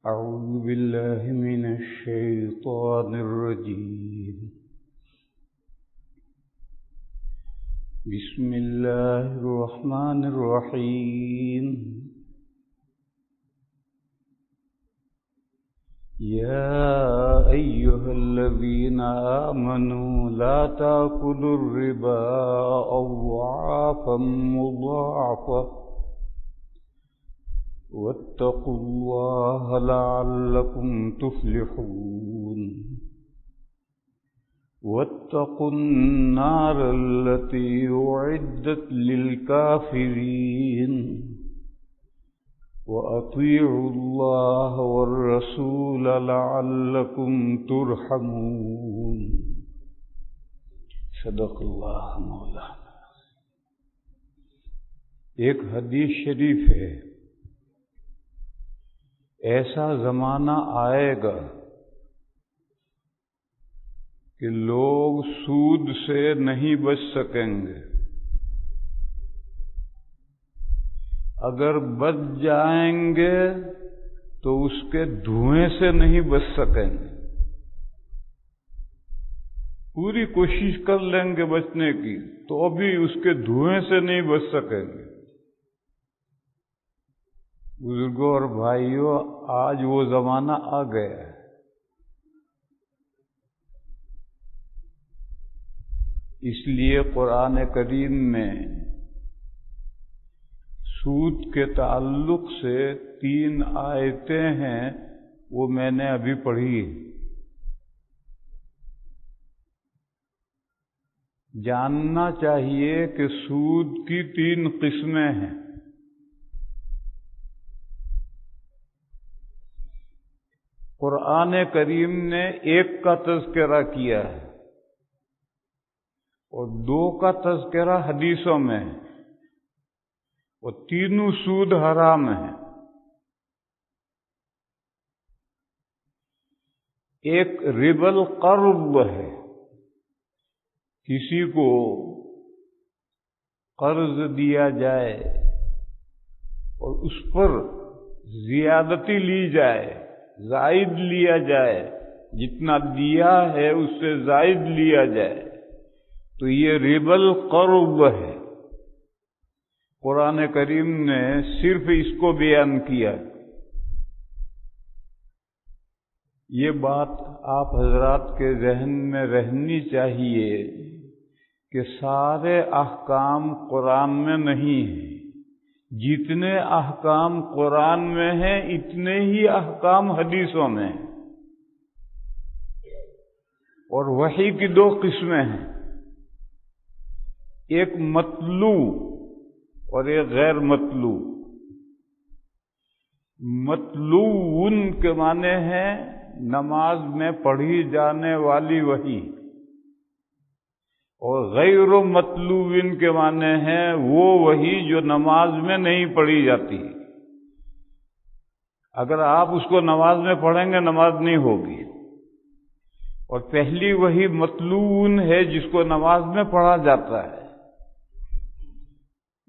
أعوذ بالله من الشيطان الرجيم. بسم الله الرحمن الرحيم. يا أيها الذين آمنوا لا تأكلوا الربا أضعافا مضاعفة واتقوا الله لعلكم تفلحون. واتقوا النار التي أعدت للكافرين وأطيعوا الله والرسول لعلكم ترحمون. صدق اللہ مولانا. ایک حدیث شریف ہے، ایسا زمانہ آئے گا کہ لوگ سود سے نہیں بچ سکیں گے. اگر بچ جائیں گے تو اس کے دھوئیں سے نہیں بچ سکیں گے. پوری کوشش کر لیں گے بچنے کی تو ابھی اس کے دھوئیں سے نہیں بچ سکیں گے. بزرگوں اور بھائیوں، آج وہ زمانہ آ گیا ہے. اس لیے قرآن کریم میں سود کے تعلق سے 3 آیتیں ہیں، وہ میں نے ابھی پڑھی. جاننا چاہیے کہ سود کی 3 قسمیں ہیں. قرآن کریم نے 1 کا تذکرہ کیا ہے اور 2 کا تذکرہ حدیثوں میں ہے، اور تینوں سود حرام ہیں. ایک ربا القرض ہے، کسی کو قرض دیا جائے اور اس پر زیادتی لی جائے، زائد لیا جائے، جتنا دیا ہے اس سے زائد لیا جائے، تو یہ ربا القرض ہے. قرآن کریم نے صرف اس کو بیان کیا. یہ بات آپ حضرات کے ذہن میں رہنی چاہیے کہ سارے احکام قرآن میں نہیں ہیں. جتنے احکام قرآن میں ہیں اتنے ہی احکام حدیثوں میں ہیں. اور وحی کی 2 قسمیں ہیں، ایک مطلوع اور ایک غیر مطلوع. مطلوع کے معنی ہے نماز میں پڑھی جانے والی وحی، اور غیر مطلوع کے معنی ہے وہ وحی جو نماز میں نہیں پڑھی جاتی. اگر آپ اس کو نماز میں پڑھیں گے نماز نہیں ہوگی. اور پہلی وحی مطلوع ہے جس کو نماز میں پڑھا جاتا ہے.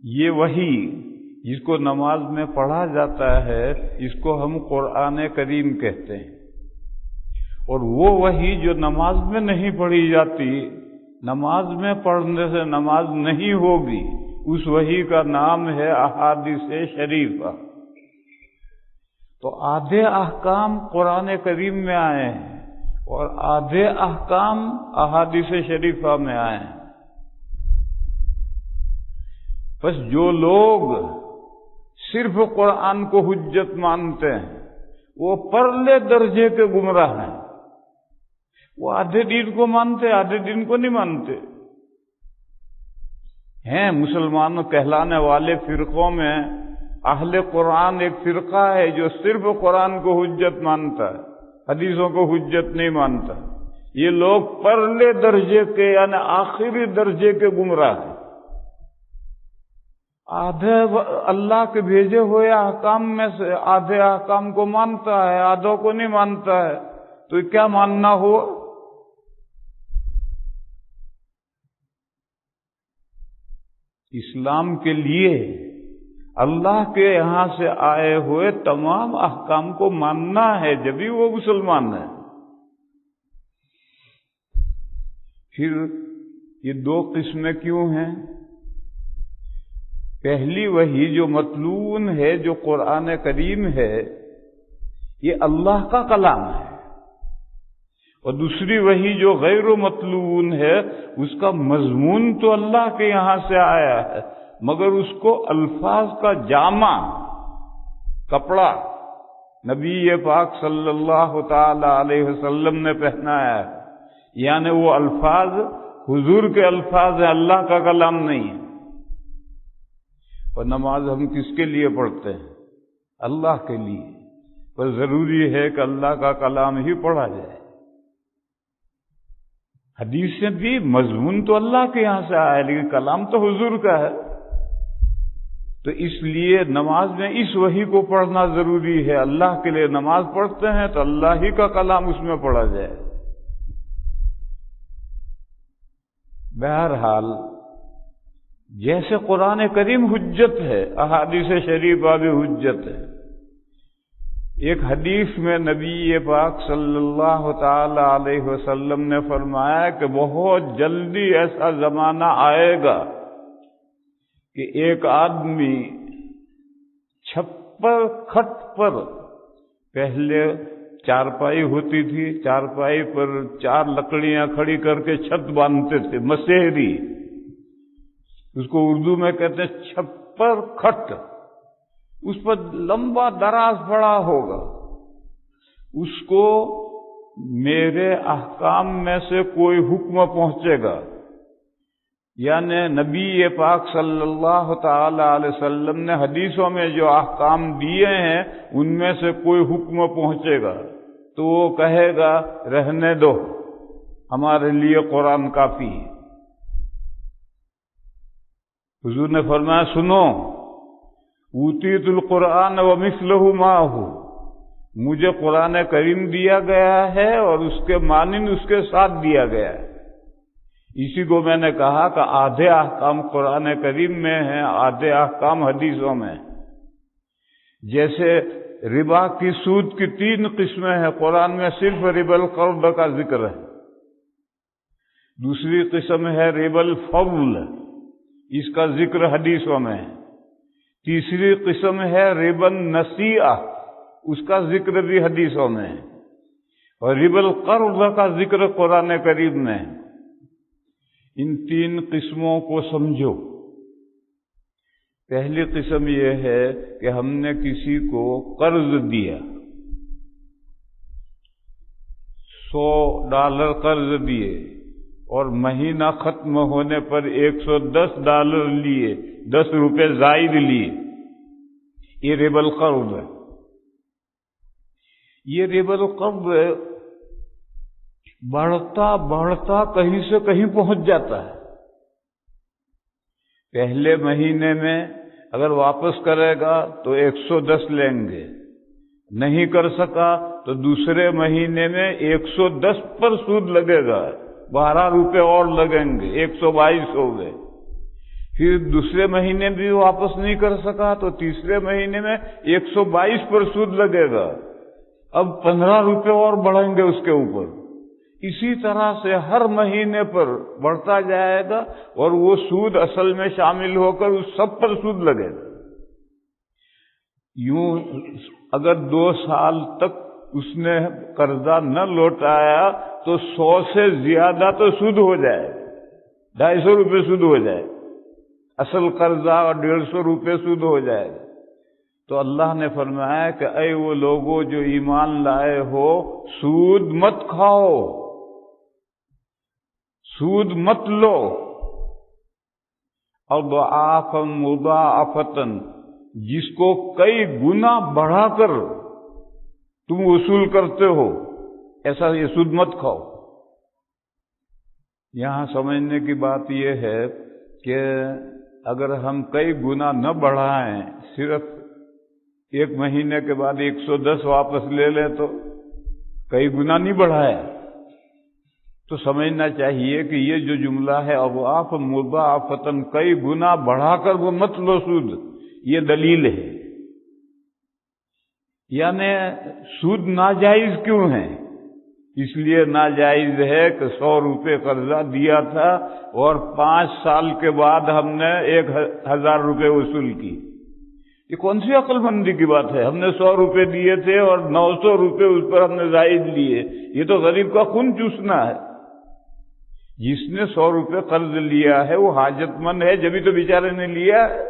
یہ وحی جس کو نماز میں پڑھا جاتا ہے اس کو ہم قرآن کریم کہتے ہیں. اور وہ وحی جو نماز میں نہیں پڑھی جاتی، نماز میں پڑھنے سے نماز نہیں ہوگی، اس وحی کا نام ہے احادیث شریفہ. تو آدھے احکام قرآن کریم میں آئے ہیں اور آدھے احکام احادیث شریفہ میں آئے ہیں. بس جو لوگ صرف قرآن کو حجت مانتے ہیں وہ پرلے درجے کے گمراہ ہیں. وہ آدھے دین کو مانتے، آدھے دین کو نہیں مانتے. ہیں مسلمان کہلانے والے فرقوں میں اہل قرآن ایک فرقہ ہے جو صرف قرآن کو حجت مانتا ہے، حدیثوں کو حجت نہیں مانتا. یہ لوگ پرلے درجے کے یعنی آخری درجے کے گمراہ ہیں. آدھے اللہ کے بھیجے ہوئے احکام میں سے آدھے احکام کو مانتا ہے، آدھوں کو نہیں مانتا ہے. تو کیا ماننا ہوا؟ اسلام کے لیے اللہ کے یہاں سے آئے ہوئے تمام احکام کو ماننا ہے، جبھی وہ مسلمان ہے۔ پھر یہ دو قسمیں کیوں ہیں؟ پہلی وحی جو متلون ہے، جو قرآن کریم ہے، یہ اللہ کا کلام ہے، اور دوسری وحی جو غیر متلون ہے، اس کا مضمون تو اللہ کے یہاں سے آیا ہے، مگر اس کو الفاظ کا جامہ، کپڑا نبی پاک صلی اللہ تعالی علیہ وسلم نے پہنایا ہے، یعنی وہ الفاظ حضور کے الفاظ ہیں، اللہ کا کلام نہیں ہے۔ اور نماز ہم کس کے لیے پڑھتے ہیں؟ اللہ کے لیے، پر ضروری ہے کہ اللہ کا کلام ہی پڑھا جائے۔ حدیث سے بھی مضمون تو اللہ کے یہاں سے آیا ہے، لیکن کلام تو حضور کا ہے، تو اس لیے نماز میں اس وحی کو پڑھنا ضروری ہے۔ اللہ کے لیے نماز پڑھتے ہیں تو اللہ ہی کا کلام اس میں پڑھا جائے۔ بہرحال جیسے قرآن کریم حجت ہے، احادیث شریفہ بھی حجت ہے۔ ایک حدیث میں نبی پاک صلی اللہ تعالی علیہ وسلم نے فرمایا کہ بہت جلدی ایسا زمانہ آئے گا کہ ایک آدمی چھپر کھٹ پر، پہلے چارپائی ہوتی تھی، چارپائی پر 4 لکڑیاں کھڑی کر کے چھت باندھتے تھے، مسہری، اس کو اردو میں کہتے ہیں چھپر کھٹ، اس پر لمبا دراز پڑا ہوگا، اس کو میرے احکام میں سے کوئی حکم پہنچے گا، یعنی نبی پاک صلی اللہ تعالی علیہ وسلم نے حدیثوں میں جو احکام دیے ہیں ان میں سے کوئی حکم پہنچے گا تو وہ کہے گا رہنے دو، ہمارے لیے قرآن کافی ہے۔ حضور نے فرمایا سنو، اوتیت القرآن ومثلہ معہ، مجھے قرآن کریم دیا گیا ہے اور اس کے مانند اس کے ساتھ دیا گیا ہے۔ اسی کو میں نے کہا کہ آدھے احکام قرآن کریم میں ہیں، آدھے احکام حدیثوں میں۔ جیسے ربا کی سود کی 3 قسمیں ہیں، قرآن میں صرف ربا القرض کا ذکر ہے، دوسری قسم ہے ربا الفضل، اس کا ذکر حدیثوں میں ہے، تیسری قسم ہے ربا النسیئہ، اس کا ذکر بھی حدیثوں میں ہے، اور ربا القرض کا ذکر قرآن کریم میں ہے۔ ان 3 قسموں کو سمجھو۔ پہلی قسم یہ ہے کہ ہم نے کسی کو قرض دیا، $100 قرض دیے اور مہینہ ختم ہونے پر $110 لیے، 10 روپے زائد لیے، یہ ربا القرض ہے۔ یہ ربا القرض بڑھتا بڑھتا کہیں سے کہیں پہنچ جاتا ہے۔ پہلے مہینے میں اگر واپس کرے گا تو 110 لیں گے، نہیں کر سکا تو دوسرے مہینے میں 110 پر سود لگے گا، 12 روپے اور لگیں گے، 122 ہو گئے۔ پھر دوسرے مہینے بھی واپس نہیں کر سکا تو تیسرے مہینے میں 122 پر سود لگے گا، اب 15 روپے اور بڑھیں گے اس کے اوپر۔ اسی طرح سے ہر مہینے پر بڑھتا جائے گا اور وہ سود اصل میں شامل ہو کر اس سب پر سود لگے گا۔ یوں اگر 2 سال تک اس نے قرضہ نہ لوٹایا تو 100 سے زیادہ تو سود ہو جائے، 250 روپے سود ہو جائے، اصل قرضہ اور 150 روپے سود ہو جائے گا۔ تو اللہ نے فرمایا کہ اے وہ لوگوں جو ایمان لائے ہو، سود مت کھاؤ، سود مت لو، اضعافا مضاعفتا، جس کو کئی گنا بڑھا کر تم وصول کرتے ہو، ایسا یہ سود مت کھاؤ۔ یہاں سمجھنے کی بات یہ ہے کہ اگر ہم کئی گنا نہ بڑھائیں، صرف 1 مہینے کے بعد 110 واپس لے لیں تو کئی گنا نہیں بڑھایا، تو سمجھنا چاہیے کہ یہ جو جملہ ہے اضعاف مضاعفتاً، کئی گنا بڑھا کر وہ مت لو سود، یہ دلیل ہے۔ یعنی سود ناجائز کیوں ہے؟ اس لیے ناجائز ہے کہ 100 روپے قرضہ دیا تھا اور 5 سال کے بعد ہم نے 1000 روپے وصول کی۔ یہ کون سی عقل مندی کی بات ہے؟ ہم نے 100 روپے دیے تھے اور 900 روپے اس پر ہم نے زائد لیے۔ یہ تو غریب کا خون چوسنا ہے۔ جس نے 100 روپے قرض لیا ہے وہ حاجت مند ہے، جبھی تو بیچارے نے لیا ہے۔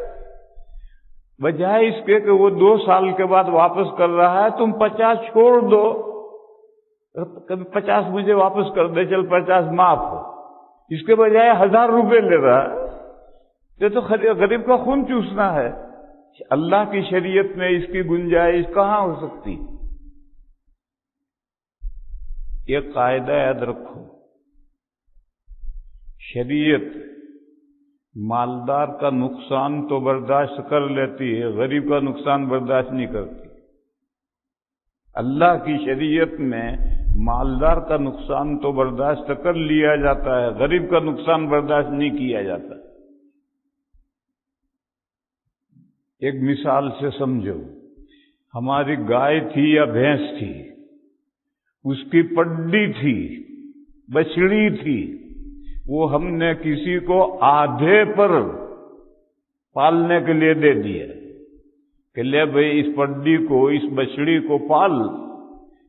بجائے اس کے کہ وہ 2 سال کے بعد واپس کر رہا ہے، تم 50 چھوڑ دو، کبھی 50 مجھے واپس کر دے، چل 50 معاف ہو۔ اس کے بجائے 1000 روپے لے رہا ہے۔ یہ تو غریب کا خون چوسنا ہے۔ اللہ کی شریعت میں اس کی گنجائش کہاں ہو سکتی؟ یہ قاعدہ یاد رکھو، شریعت مالدار کا نقصان تو برداشت کر لیتی ہے، غریب کا نقصان برداشت نہیں کرتی۔ اللہ کی شریعت میں مالدار کا نقصان تو برداشت کر لیا جاتا ہے، غریب کا نقصان برداشت نہیں کیا جاتا۔ ایک مثال سے سمجھو، ہماری گائے تھی یا بھینس تھی، اس کی پڈی تھی، بچڑی تھی، وہ ہم نے کسی کو آدھے پر پالنے کے لیے دے دیا کہ لے بھئی اس پڈی کو، اس بچڑی کو پال،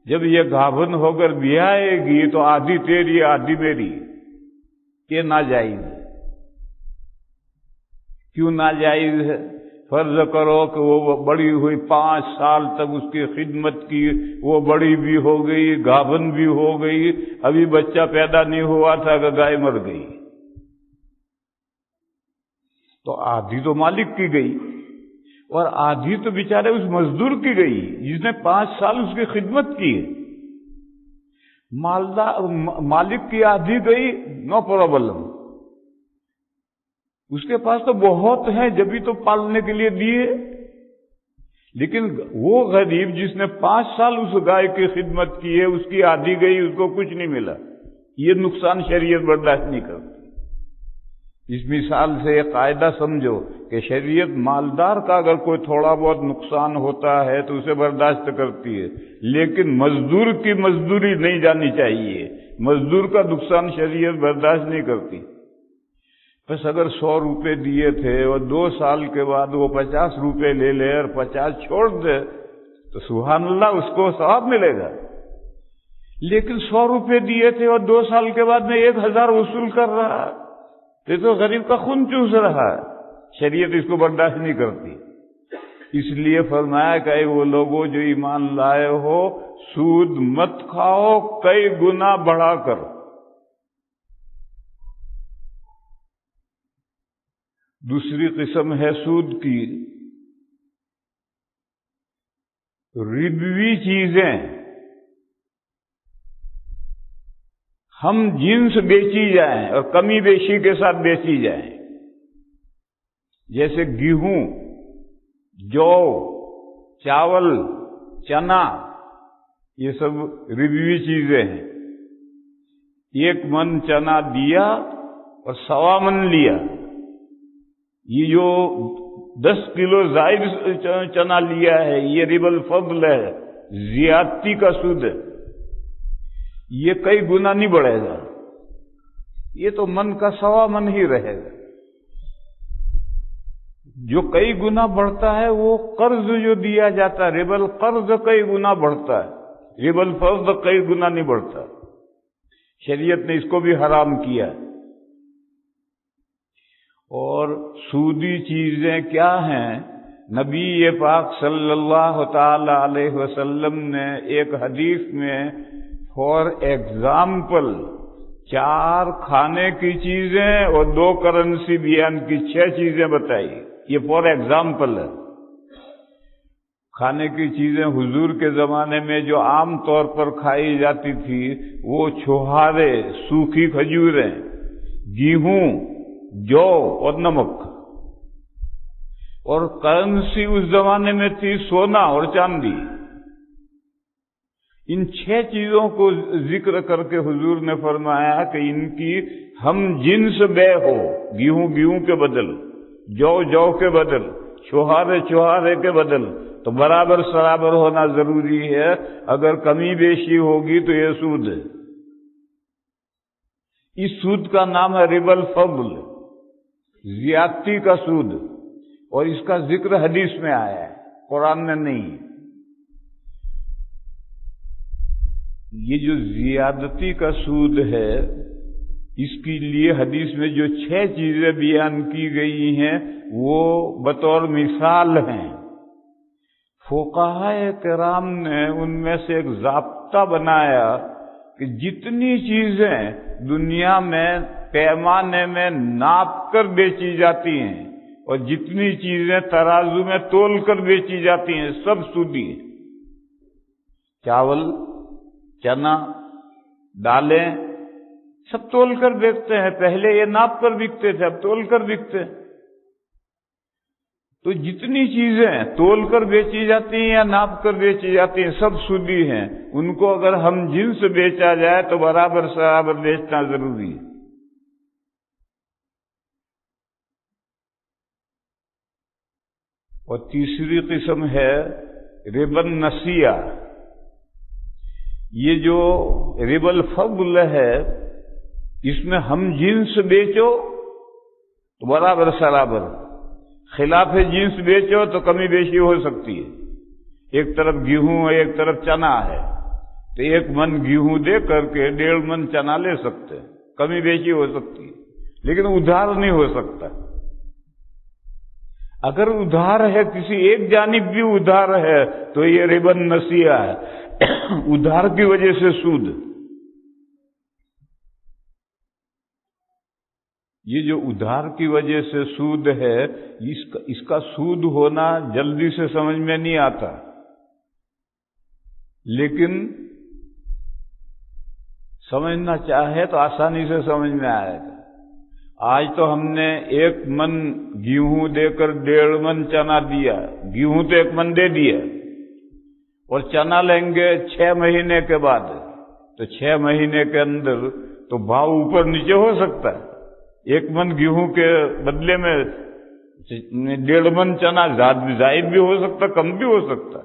جب یہ گابھن ہو کر بیائے گی تو آدھی تیری آدھی میری۔ یہ ناجائز ہے۔ کیوں ناجائز ہے؟ فرض کرو کہ وہ بڑی ہوئی، 5 سال تک اس کی خدمت کی، وہ بڑی بھی ہو گئی، گابھن بھی ہو گئی، ابھی بچہ پیدا نہیں ہوا تھا کہ گائے مر گئی، تو آدھی تو مالک کی گئی اور آدھی تو بیچارے اس مزدور کی گئی جس نے 5 سال اس کی خدمت کی۔ مالک کی آدھی گئی، نو پرابلم، اس کے پاس تو بہت ہیں، جبھی تو پالنے کے لیے دیے۔ لیکن وہ غریب جس نے 5 سال اس گائے کی خدمت کی ہے، اس کی آدھی گئی، اس کو کچھ نہیں ملا۔ یہ نقصان شریعت برداشت نہیں کرتی۔ اس مثال سے یہ قاعدہ سمجھو کہ شریعت مالدار کا اگر کوئی تھوڑا بہت نقصان ہوتا ہے تو اسے برداشت کرتی ہے، لیکن مزدور کی مزدوری نہیں جانی چاہیے، مزدور کا نقصان شریعت برداشت نہیں کرتی۔ بس اگر 100 روپے دیے تھے اور 2 سال کے بعد وہ 50 روپے لے لے اور 50 چھوڑ دے تو سبحان اللہ، اس کو ثواب ملے گا۔ لیکن 100 روپے دیے تھے اور 2 سال کے بعد میں 1000 وصول کر رہا ہے، یہ تو غریب کا خون چوس رہا ہے۔ شریعت اس کو برداشت نہیں کرتی۔ اس لیے فرمایا کہ وہ لوگوں جو ایمان لائے ہو، سود مت کھاؤ کئی گنا بڑھا کر۔ دوسری قسم ہے سود کی، ربوی چیزیں، ہم جنس بیچی جائیں اور کمی بیشی کے ساتھ بیچی جائیں، جیسے گیہوں، جو، چاول، چنا، یہ سب ربوی چیزیں ہیں۔ 1 من چنا دیا اور 1.25 من لیا، یہ جو 10 کلو زائد چنا لیا ہے یہ ربا الفضل ہے، زیادتی کا سود ہے۔ یہ کئی گنا نہیں بڑھے گا، یہ تو من کا 1.25 من ہی رہے گا۔ جو کئی گنا بڑھتا ہے وہ قرض جو دیا جاتا ہے، ربا القرض کئی گنا بڑھتا ہے، ربا الفضل کئی گنا نہیں بڑھتا۔ شریعت نے اس کو بھی حرام کیا۔ اور سودی چیزیں کیا ہیں؟ نبی پاک صلی اللہ تعالی علیہ وسلم نے ایک حدیث میں فار ایگزامپل 4 کھانے کی چیزیں اور 2 کرنسی بیان کی 6 چیزیں بتائی۔ یہ فار ایگزامپل ہے۔ کھانے کی چیزیں حضور کے زمانے میں جو عام طور پر کھائی جاتی تھی وہ چھوہارے، سوکھی کھجوریں، گیہوں، جو اور نمک، اور کرنسی اس زمانے میں تھی سونا اور چاندی۔ ان 6 چیزوں کو ذکر کر کے حضور نے فرمایا کہ ان کی ہم جنس بے ہو، گیہوں گیہوں کے بدل، جو کے بدل، چوہارے چوہارے کے بدل، تو برابر سرابر ہونا ضروری ہے۔ اگر کمی بیشی ہوگی تو یہ سود ہے۔ اس سود کا نام ہے ربا الفضل، زیادتی کا سود، اور اس کا ذکر حدیث میں آیا ہے، قرآن میں نہیں۔ یہ جو زیادتی کا سود ہے، اس کے لیے حدیث میں جو 6 چیزیں بیان کی گئی ہیں وہ بطور مثال ہیں۔ فقہائے کرام نے ان میں سے ایک ضابطہ بنایا کہ جتنی چیزیں دنیا میں پیمانے میں ناپ کر بیچی جاتی ہیں اور جتنی چیزیں ترازو میں تول کر بیچی جاتی ہیں، سب سودی ہیں۔ چاول، چنا، دالیں، سب تول کر بیچتے ہیں۔ پہلے یہ ناپ کر بکتے تھے، اب تول کر بکتے ہیں۔ تو جتنی چیزیں تول کر بیچی جاتی ہیں یا ناپ کر بیچی جاتی ہیں، سب سودی ہیں۔ ان کو اگر ہم جنس بیچا جائے تو برابر سرابر بیچنا ضروری ہے۔ اور تیسری قسم ہے ربا النسیہ۔ یہ جو ربا الفضل ہے، اس میں ہم جنس بیچو تو برابر سرابر، خلاف جنس بیچو تو کمی بیشی ہو سکتی ہے۔ ایک طرف گیہوں ہے، ایک طرف چنا ہے، تو 1 من گیہوں دے کر کے 1.5 من چنا لے سکتے ہیں، کمی بیشی ہو سکتی ہے، لیکن ادھار نہیں ہو سکتا۔ اگر ادھار ہے، کسی ایک جانب بھی ادھار ہے تو یہ ربا النسیہ ہے، ادھار کی وجہ سے سود۔ یہ جو ادھار کی وجہ سے سود ہے، اس کا سود ہونا جلدی سے سمجھ میں نہیں آتا، لیکن سمجھنا چاہے تو آسانی سے سمجھ میں آئے گا۔ آج تو ہم نے 1 من گیہوں دے کر 1.5 من چنا دیا، گیہوں تو 1 من دے دیا، اور چنا لیں گے 6 مہینے کے بعد، تو 6 مہینے کے اندر تو بھاؤ اوپر نیچے ہو سکتا ہے۔ 1 من گیہوں کے بدلے میں 1.5 من چنا زائد بھی ہو سکتا، کم بھی ہو سکتا۔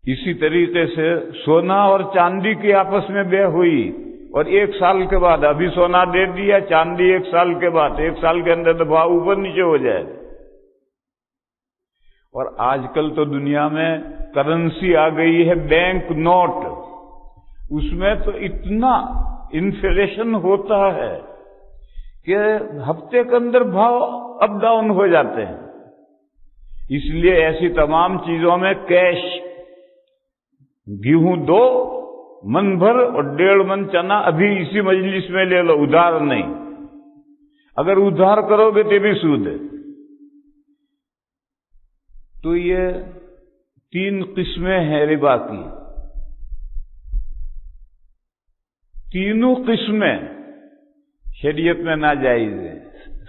اسی طریقے سے سونا اور چاندی کی آپس میں بے ہوئی، اور 1 سال کے بعد ابھی سونا دے دیا، چاندی 1 سال کے بعد، 1 سال کے اندر تو بھاؤ اوپر نیچے ہو جائے۔ اور آج کل تو دنیا میں کرنسی آ گئی ہے بینک نوٹ، اس میں تو اتنا انفلیشن ہوتا ہے کہ ہفتے کے اندر بھاؤ اپ ڈاؤن ہو جاتے ہیں۔ اس لیے ایسی تمام چیزوں میں کیش، گیہوں 2 من بھر اور 1.5 من چنا ابھی اسی مجلس میں لے لو، ادھار نہیں۔ اگر ادھار کرو گے تو بھی سود ہے۔ تو یہ 3 قسمیں ہیں ربا کی، تینوں قسمیں شریعت میں ناجائز ہیں۔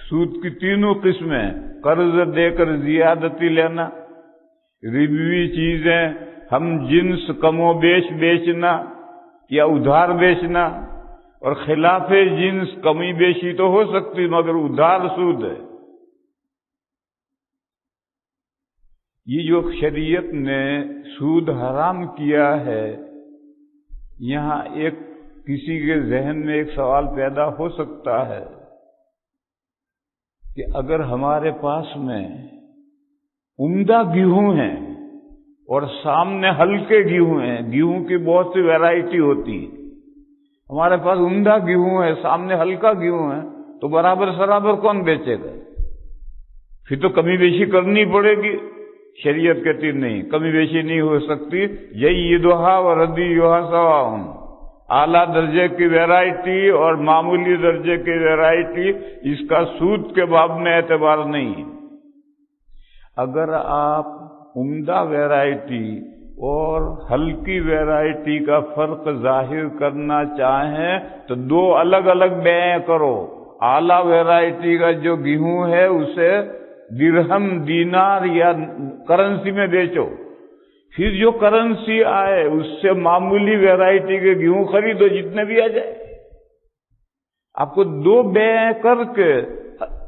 سود کی تینوں قسمیں، قرض دے کر زیادتی لینا، ربوی چیزیں ہم جنس کم و بیش بیچنا یا ادھار بیچنا، اور خلاف جنس کمی بیشی تو ہو سکتی مگر ادھار سود ہے۔ یہ جو شریعت نے سود حرام کیا ہے، یہاں کسی کے ذہن میں ایک سوال پیدا ہو سکتا ہے کہ اگر ہمارے پاس میں عمدہ گیہوں ہیں اور سامنے ہلکے گیہوں ہیں، گیہوں کی بہت سی ویرائٹی ہوتی ہے، ہمارے پاس عمدہ گیہوں ہے، سامنے ہلکا گیہوں ہے، تو برابر سرابر کون بیچے گا؟ پھر تو کمی بیشی کرنی پڑے گی۔ شریعت کہتی نہیں، کمی بیشی نہیں ہو سکتی۔ جیدھا و ردیھا سواء، اعلیٰ درجے کی ویرائٹی اور معمولی درجے کی ویرائٹی، اس کا سود کے باب میں اعتبار نہیں۔ اگر آپ عمدہ ویرائٹی اور ہلکی ویرائٹی کا فرق ظاہر کرنا چاہیں تو 2 الگ الگ بیعیں کرو۔ اعلیٰ ویرائٹی کا جو گیہوں ہے اسے درہم، دینار یا کرنسی میں بیچو، پھر جو کرنسی آئے اس سے معمولی ویرائٹی کے گیہوں خریدو، جتنے بھی آ جائے۔ آپ کو 2 بیعیں کر کے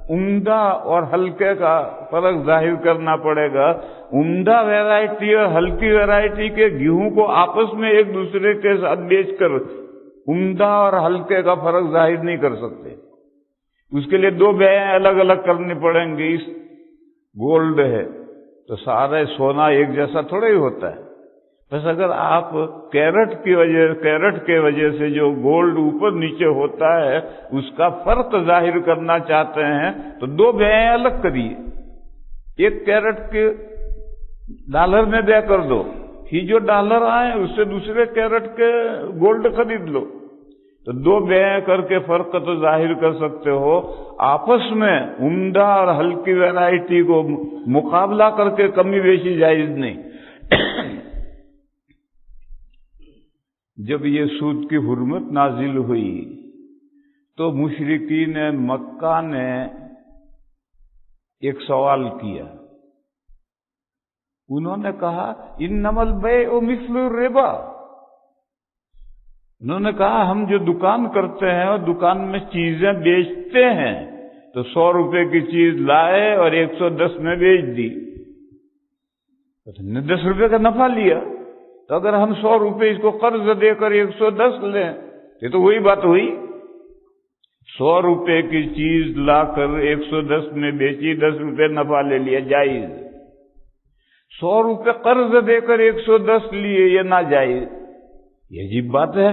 عمدہ اور ہلکے کا فرق ظاہر کرنا پڑے گا. عمدہ ویرائٹی اور ہلکی ویرائٹی کے گیہوں کو آپس میں ایک دوسرے کے ساتھ بیچ کر عمدہ اور ہلکے کا فرق ظاہر نہیں کر سکتے. اس کے لیے دو بیعیں الگ الگ کرنی پڑیں گی. گولڈ ہے تو سارے سونا ایک جیسا تھوڑا ہی ہوتا ہے. بس اگر آپ کیرٹ کے وجہ سے جو گولڈ اوپر نیچے ہوتا ہے اس کا فرق ظاہر کرنا چاہتے ہیں تو دو بیعیں الگ کریے. ایک کیرٹ کے ڈالر میں بے کر دو، ہی جو ڈالر آئے اس سے دوسرے کیرٹ کے گولڈ خرید لو. تو دو بیعیں کر کے فرق تو ظاہر کر سکتے ہو. آپس میں عمدہ اور ہلکی ویرائٹی کو مقابلہ کر کے کمی بیشی جائز نہیں. جب یہ سود کی حرمت نازل ہوئی تو مشرکین مکہ نے ایک سوال کیا. انہوں نے کہا انما البیع مثل الربا. انہوں نے کہا ہم جو دکان کرتے ہیں اور دکان میں چیزیں بیچتے ہیں تو 100 روپے کی چیز لائے اور 110 میں بیچ دی، نے 10 روپے کا نفع لیا. تو اگر ہم 100 روپے اس کو قرض دے کر 110 لیں یہ تو وہی بات ہوئی. 100 روپے کی چیز لا کر 110 میں بیچی، 10 روپے نفع لے لیا، جائز. 100 روپے قرض دے کر 110 لیے، یہ ناجائز. یہ عجیب بات ہے.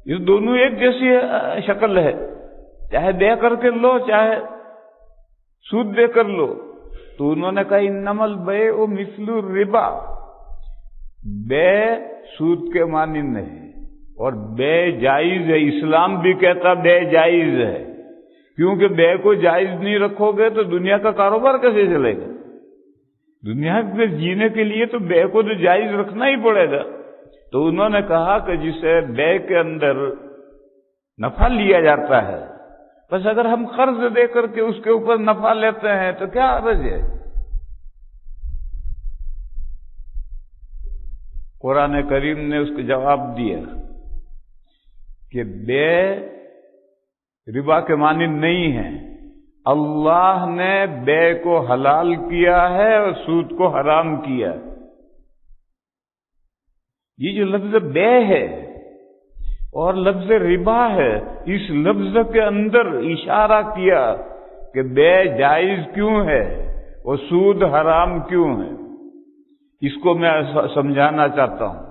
یہ دونوں ایک جیسی شکل ہے، چاہے دے کر کے لو چاہے سود دے کر لو. تو انہوں نے کہا انما البیع مثل الربا. بے سود کے معنی نہیں، اور بے جائز ہے. اسلام بھی کہتا بے جائز ہے، کیونکہ بے کو جائز نہیں رکھو گے تو دنیا کا کاروبار کیسے چلے گا؟ دنیا میں جینے کے لیے تو بے کو تو جائز رکھنا ہی پڑے گا. تو انہوں نے کہا کہ جسے بے کے اندر نفع لیا جاتا ہے، بس اگر ہم قرض دے کر کے اس کے اوپر نفع لیتے ہیں تو کیا حرج ہے؟ قرآن کریم نے اس کو جواب دیا کہ بے ربا کے معنی نہیں ہے. اللہ نے بے کو حلال کیا ہے اور سود کو حرام کیا. یہ جو لفظ بے ہے اور لفظ ربا ہے، اس لفظ کے اندر اشارہ کیا کہ بے جائز کیوں ہے اور سود حرام کیوں ہے. اس کو میں سمجھانا چاہتا ہوں.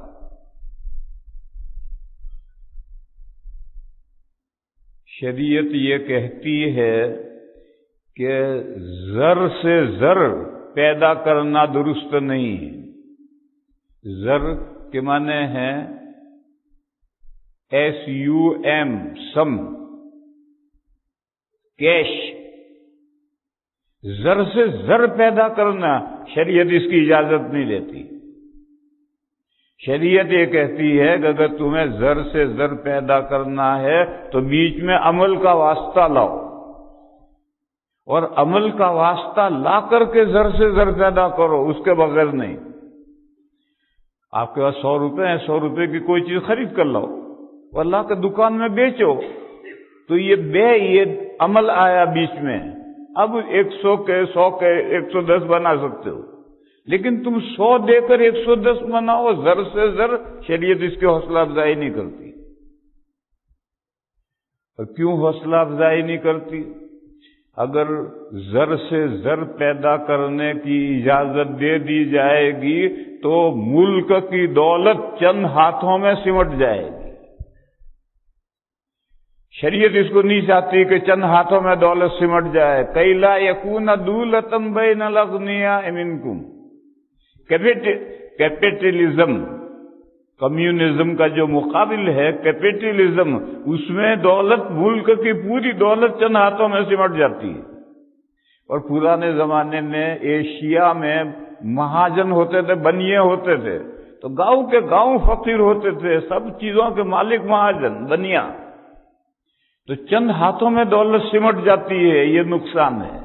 شریعت یہ کہتی ہے کہ زر سے زر پیدا کرنا درست نہیں ہے. زر کے معنی ہے SUM، سم، کیش. زر سے زر پیدا کرنا شریعت اس کی اجازت نہیں دیتی. شریعت یہ کہتی ہے کہ اگر تمہیں زر سے زر پیدا کرنا ہے تو بیچ میں عمل کا واسطہ لاؤ، اور عمل کا واسطہ لا کر کے زر سے زر پیدا کرو، اس کے بغیر نہیں. آپ کے پاس 100 روپے ہیں، 100 روپے کی کوئی چیز خرید کر لاؤ اور لا کے دکان میں بیچو، تو یہ عمل آیا بیچ میں. اب 100 کے 100 کے 110 بنا سکتے ہو، لیکن تم 100 دے کر 110 بناؤ زر سے زر، شریعت اس کی حوصلہ افزائی نہیں کرتی. اور کیوں حوصلہ افزائی نہیں کرتی؟ اگر زر سے زر پیدا کرنے کی اجازت دے دی جائے گی تو ملک کی دولت چند ہاتھوں میں سمٹ جائے گی. شریعت اس کو نہیں چاہتی کہ چند ہاتھوں میں دولت سمٹ جائے. کئی لا یکون دولۃ بین الاغنیاء منکم. کیپٹلزم، کمیونزم کا جو مقابل ہے کیپٹلزم، اس میں دولت، ملک کی پوری دولت چند ہاتھوں میں سمٹ جاتی ہے. اور پرانے زمانے میں ایشیا میں مہاجن ہوتے تھے، بنیے ہوتے تھے، تو گاؤں کے گاؤں فقیر ہوتے تھے، سب چیزوں کے مالک مہاجن، بنیا. تو چند ہاتھوں میں دولت سمٹ جاتی ہے، یہ نقصان ہے.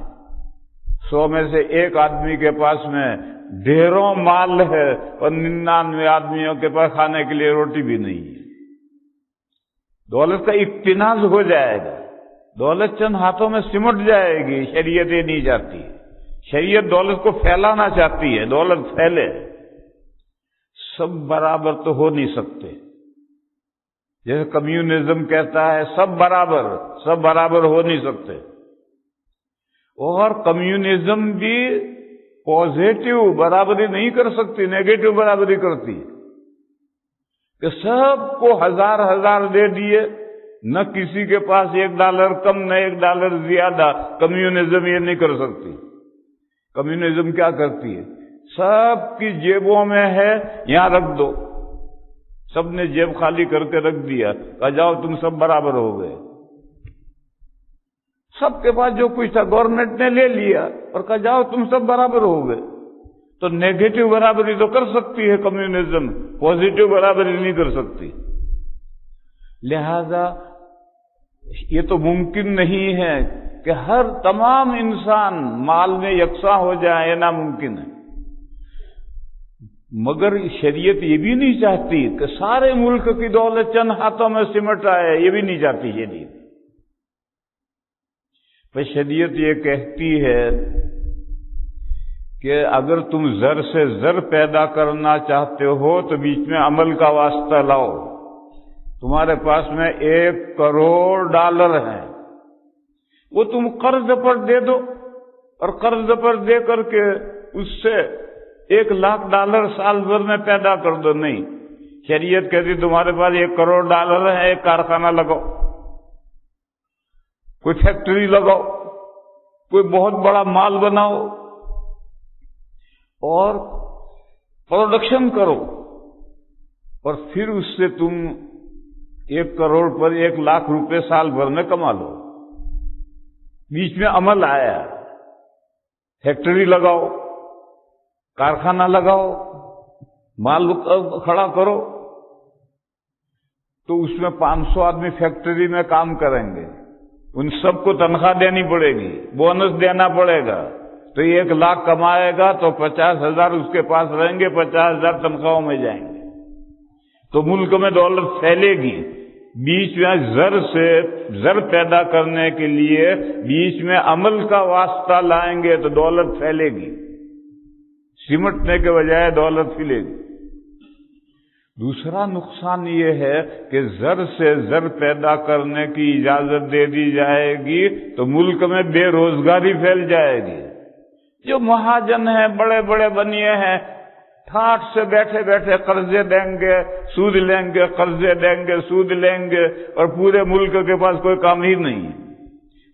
100 میں سے ایک آدمی کے پاس میں ڈھیروں مال ہے اور 99 آدمیوں کے پاس کھانے کے لیے روٹی بھی نہیں ہے. دولت کا اقتناز ہو جائے گا. دولت چند ہاتھوں میں سمٹ جائے گی، شریعت یہ نہیں چاہتی۔ شریعت دولت کو پھیلانا چاہتی ہے، دولت پھیلے۔ سب برابر تو ہو نہیں سکتے، جیسے کمیونزم کہتا ہے سب برابر ہو نہیں سکتے۔ اور کمیونزم بھی پازیٹو برابری نہیں کر سکتی، نیگیٹو برابری کرتی ہے کہ سب کو ہزار دے دیے، نہ کسی کے پاس $1 کم نہ $1 زیادہ۔ کمیونزم یہ نہیں کر سکتی۔ کمیونزم کیا کرتی ہے؟ سب کی جیبوں میں ہے، یہاں رکھ دو۔ سب نے جیب خالی کر کے رکھ دیا، کہا جاؤ تم سب برابر ہو گئے۔ سب کے پاس جو کچھ تھا گورنمنٹ نے لے لیا اور کہا جاؤ تم سب برابر ہو گئے۔ تو نیگیٹو برابری تو کر سکتی ہے کمیونزم، پازیٹو برابری نہیں کر سکتی۔ لہذا یہ تو ممکن نہیں ہے کہ ہر تمام انسان مال میں یکساں ہو جائے، یہ ناممکن ہے۔ مگر شریعت یہ بھی نہیں چاہتی کہ سارے ملک کی دولت چند ہاتھوں میں سمٹ آئے، یہ بھی نہیں چاہتی شریعت۔ پھر شریعت یہ کہتی ہے کہ اگر تم زر سے زر پیدا کرنا چاہتے ہو تو بیچ میں عمل کا واسطہ لاؤ۔ تمہارے پاس میں $1 کروڑ ہے، وہ تم قرض پر دے دو، اور قرض پر دے کر کے اس سے $1,00,000 سال بھر میں پیدا کر دو۔ نہیں، شریعت کہتی تمہارے پاس $1 کروڑ ہے، ایک کارخانہ لگاؤ، کوئی فیکٹری لگاؤ، کوئی بہت بڑا مال بناؤ اور پروڈکشن کرو، اور پھر اس سے تم 1 کروڑ پر $1,00,000 سال بھر میں کما لو۔ بیچ میں عمل آیا، فیکٹری لگاؤ، کارخانہ لگاؤ، مال کھڑا کرو، تو اس میں 500 آدمی فیکٹری میں کام کریں گے، ان سب کو تنخواہ دینی پڑے گی، بونس دینا پڑے گا، تو 1,00,000 کمائے گا تو 50,000 اس کے پاس رہیں گے، 50,000 تنخواہوں میں جائیں گے، تو ملک میں دولت پھیلے گی۔ بیچ میں زر سے زر پیدا کرنے کے لیے بیچ میں عمل کا واسطہ لائیں گے تو دولت پھیلے گی، سمٹنے کے بجائے دولت پھیلے گی۔ دوسرا نقصان یہ ہے کہ زر سے زر پیدا کرنے کی اجازت دے دی جائے گی تو ملک میں بے روزگاری پھیل جائے گی۔ جو مہاجن ہیں، بڑے بڑے بنیے ہیں، ٹھاٹ سے بیٹھے بیٹھے قرضے دیں گے، سود لیں گے، قرضے دیں گے، سود لیں گے، اور پورے ملک کے پاس کوئی کام ہی نہیں ہے۔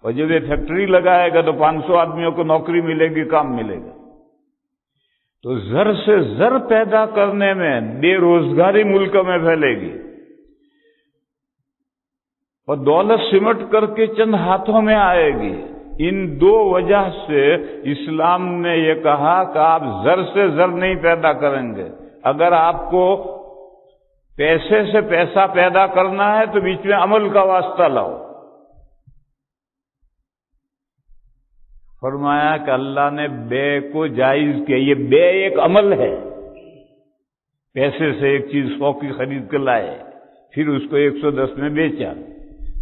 اور جب یہ فیکٹری لگائے گا تو 500 آدمیوں کو نوکری ملے گی، کام ملے گا۔ تو زر سے زر پیدا کرنے میں بے روزگاری ملک میں پھیلے گی، اور دولت سمٹ کر کے چند ہاتھوں میں آئے گی۔ ان 2 وجہ سے اسلام نے یہ کہا کہ آپ زر سے زر نہیں پیدا کریں گے۔ اگر آپ کو پیسے سے پیسہ پیدا کرنا ہے تو بیچ میں عمل کا واسطہ لاؤ۔ فرمایا کہ اللہ نے بے کو جائز کیا، یہ بے ایک عمل ہے۔ پیسے سے ایک چیز 100 کی خرید کے لائے، پھر اس کو 110 میں بیچا،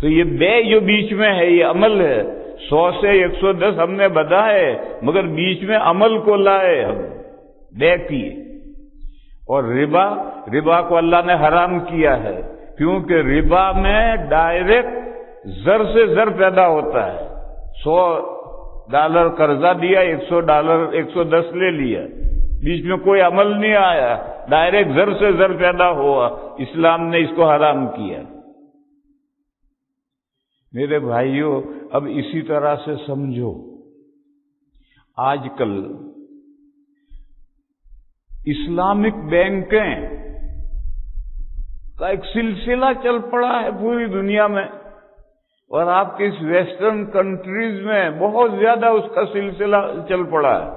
تو یہ بے جو بیچ میں ہے یہ عمل ہے۔ 100 سے 110 ہم نے بدائے، مگر بیچ میں عمل کو لائے، ہم بے کیے۔ اور ربا کو اللہ نے حرام کیا ہے، کیونکہ ربا میں ڈائریکٹ زر سے زر پیدا ہوتا ہے۔ $100 قرضہ دیا، $110 لے لیا، بیچ میں کوئی عمل نہیں آیا، ڈائریکٹ زر سے زر پیدا ہوا، اسلام نے اس کو حرام کیا۔ میرے بھائیوں، اب اسی طرح سے سمجھو، آج کل اسلامک بینکیں کا ایک سلسلہ چل پڑا ہے پوری دنیا میں، اور آپ کے اس ویسٹرن کنٹریز میں بہت زیادہ اس کا سلسلہ چل پڑا ہے۔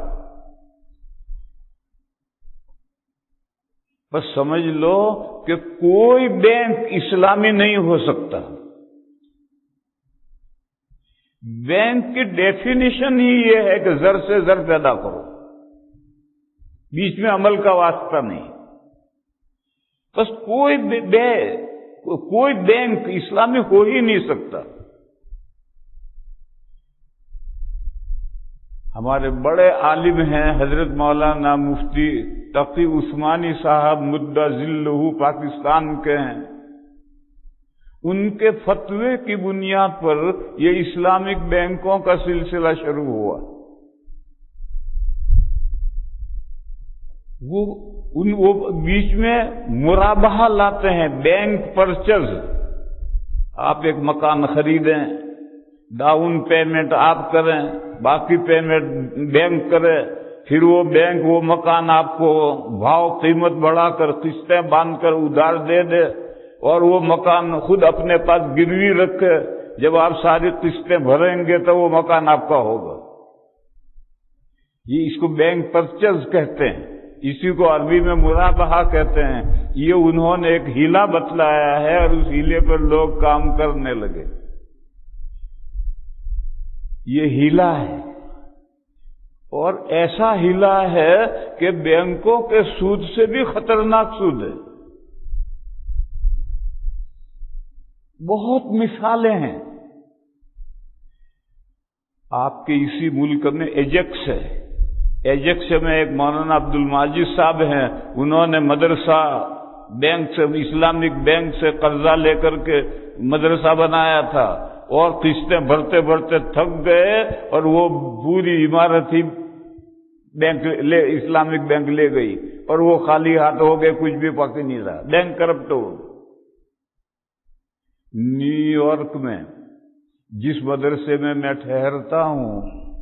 بس سمجھ لو کہ کوئی بینک اسلامی نہیں ہو سکتا۔ بینک کی ڈیفینیشن ہی یہ ہے کہ زر سے زر پیدا کرو، بیچ میں عمل کا واسطہ نہیں۔ بس کوئی بینک اسلامی ہو ہی نہیں سکتا۔ ہمارے بڑے عالم ہیں حضرت مولانا مفتی تقی عثمانی صاحب مدہ ذلہ پاکستان کے ہیں، ان کے فتوے کی بنیاد پر یہ اسلامک بینکوں کا سلسلہ شروع ہوا۔ وہ بیچ میں مرابحہ لاتے ہیں، بینک پرچز۔ آپ ایک مکان خریدیں، ڈاؤن پیمنٹ آپ کریں، باقی پیمنٹ بینک کرے، پھر وہ بینک وہ مکان آپ کو بھاؤ قیمت بڑھا کر قسطیں باندھ کر ادھار دے دے، اور وہ مکان خود اپنے پاس گروی رکھے، جب آپ ساری قسطیں بھریں گے تو وہ مکان آپ کا ہوگا۔ یہ اس کو بینک پرچز کہتے ہیں، اسی کو عربی میں مرابحہ کہتے ہیں۔ یہ انہوں نے ایک ہیلا بتلایا ہے اور اس ہیلے پر لوگ کام کرنے لگے۔ یہ ہیلا ہے، اور ایسا ہیلا ہے کہ بینکوں کے سود سے بھی خطرناک سود ہے۔ بہت مثالیں ہیں۔ آپ کے اسی ملک میں ایجیکس ہے، ایجیکس میں ایک مولانا عبد الماجد صاحب ہیں، انہوں نے مدرسہ بینک سے، اسلامک بینک سے قرضہ لے کر کے مدرسہ بنایا تھا، اور قسطیں بھرتے بھرتے تھک گئے، اور وہ پوری عمارت ہی بینک اسلامک بینک لے گئی، اور وہ خالی ہاتھ ہو گئے، کچھ بھی باقی نہیں رہا، بینک کرپٹ ہو۔ نیو یارک میں جس مدرسے میں ٹھہرتا ہوں،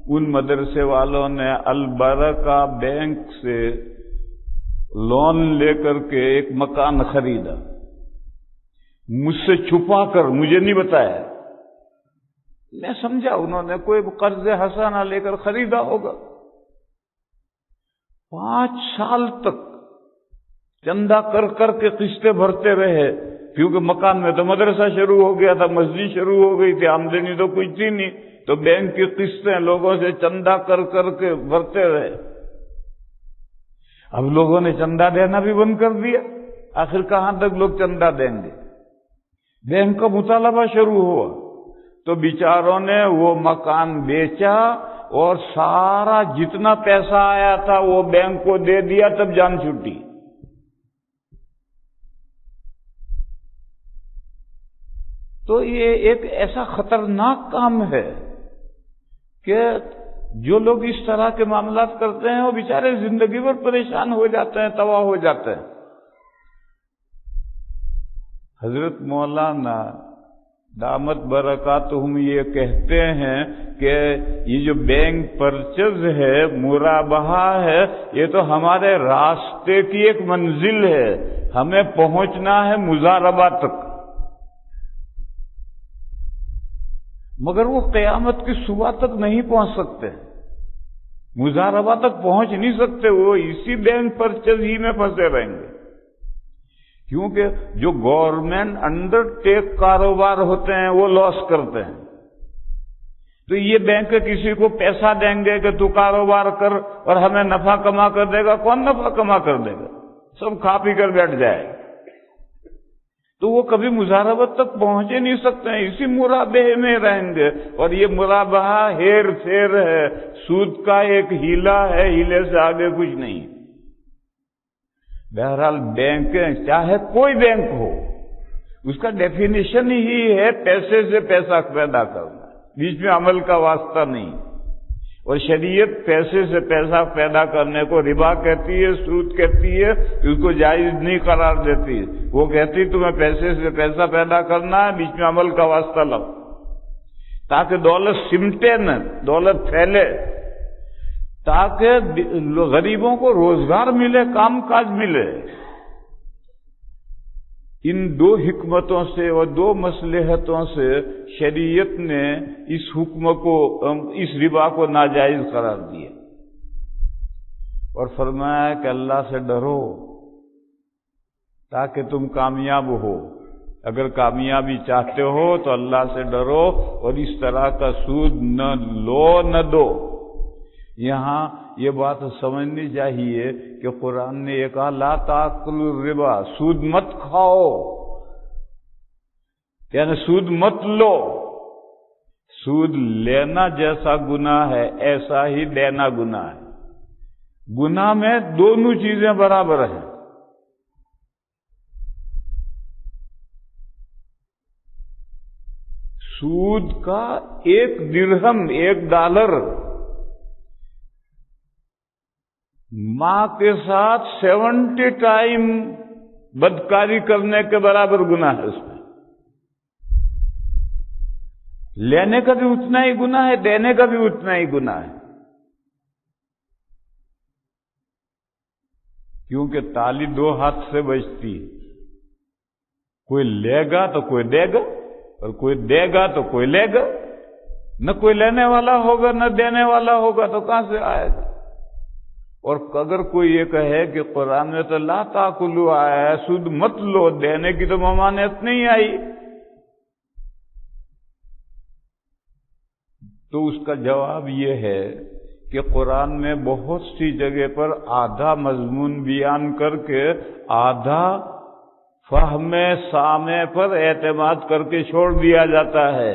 ان مدرسے والوں نے البرکہ بینک سے لون لے کر کے ایک مکان خریدا، مجھ سے چھپا کر، مجھے نہیں بتایا، میں سمجھا انہوں نے کوئی قرض حسنہ لے کر خریدا ہوگا۔ 5 سال تک چندہ کر کر کے قسطیں بھرتے رہے، کیونکہ مکان میں تو مدرسہ شروع ہو گیا تھا، مسجد شروع ہو گئی تھی، آمدنی تو کچھ تھی نہیں، تو بینک کی قسطیں لوگوں سے چندہ کر کر کے بھرتے رہے۔ اب لوگوں نے چندہ دینا بھی بند کر دیا، آخر کہاں تک لوگ چندہ دیں گے؟ بینک کا مطالبہ شروع ہوا، تو بیچاروں نے وہ مکان بیچا، اور سارا جتنا پیسہ آیا تھا وہ بینک کو دے دیا، تب جان چھٹی۔ تو یہ ایک ایسا خطرناک کام ہے کہ جو لوگ اس طرح کے معاملات کرتے ہیں وہ بیچارے زندگی بھر پریشان ہو جاتے ہیں، تباہ ہو جاتے ہیں۔ حضرت مولانا دامت برکاتہم یہ کہتے ہیں کہ یہ جو بینک پرچز ہے، مرابحہ ہے، یہ تو ہمارے راستے کی ایک منزل ہے، ہمیں پہنچنا ہے مضاربہ تک، مگر وہ قیامت کی صبح تک نہیں پہنچ سکتے، مضاربہ تک پہنچ نہیں سکتے، وہ اسی بینک پرچز ہی میں پھنسے رہیں گے، کیونکہ جو گورنمنٹ انڈر ٹیک کاروبار ہوتے ہیں وہ لاس کرتے ہیں۔ تو یہ بینک کسی کو پیسہ دیں گے کہ تو کاروبار کر اور ہمیں نفع کما کر دے گا، کون نفع کما کر دے گا؟ سب کھا پی کر بیٹھ جائے گا، تو وہ کبھی مضاربت تک پہنچ ہی نہیں سکتے ہیں، اسی مرابحے میں رہیں گے، اور یہ مرابحہ ہیر پھیر ہے، سود کا ایک ہیلا ہے، ہیلے سے آگے کچھ نہیں۔ بہرحال بینکیں، چاہے کوئی بینک ہو، اس کا ڈیفینیشن ہی ہے پیسے سے پیسہ پیدا کرنا، بیچ میں عمل کا واسطہ نہیں، اور شریعت پیسے سے پیسہ پیدا کرنے کو ربا کہتی ہے، سود کہتی ہے، اس کو جائز نہیں قرار دیتی، وہ کہتی تمہیں پیسے سے پیسہ پیدا کرنا ہے، بیچ میں عمل کا واسطہ لاؤ، تاکہ دولت سمٹے نہ، دولت پھیلے، تاکہ غریبوں کو روزگار ملے، کام کاج ملے۔ ان دو حکمتوں سے اور دو مصلحتوں سے شریعت نے اس حکم کو، اس ربا کو ناجائز قرار دیا، اور فرمایا کہ اللہ سے ڈرو تاکہ تم کامیاب ہو، اگر کامیابی چاہتے ہو تو اللہ سے ڈرو، اور اس طرح کا سود نہ لو نہ دو۔ یہاں یہ بات سمجھنی چاہیے کہ قرآن نے یہ کہا لا تاکلوا الربا، سود مت کھاؤ، یعنی سود مت لو، سود لینا جیسا گناہ ہے ایسا ہی دینا گناہ ہے. گناہ میں دونوں چیزیں برابر ہیں. سود کا ایک درہم $1 ماں کے ساتھ 70 ٹائم بدکاری کرنے کے برابر گناہ ہے. اس میں لینے کا بھی اتنا ہی گناہ ہے، دینے کا بھی اتنا ہی گناہ ہے. کیونکہ تالی 2 ہاتھ سے بجتی ہے. کوئی لے گا تو کوئی دے گا، اور کوئی دے گا تو کوئی لے گا. نہ کوئی لینے والا ہوگا نہ دینے والا ہوگا تو کہاں سے آئے گا؟ اور اگر کوئی یہ کہے کہ قرآن میں تو لا تاکلوا آیا ہے، سود مت لو، دینے کی تو ممانعت نہیں آئی، تو اس کا جواب یہ ہے کہ قرآن میں بہت سی جگہ پر آدھا مضمون بیان کر کے آدھا فہم سامع پر اعتماد کر کے چھوڑ دیا جاتا ہے.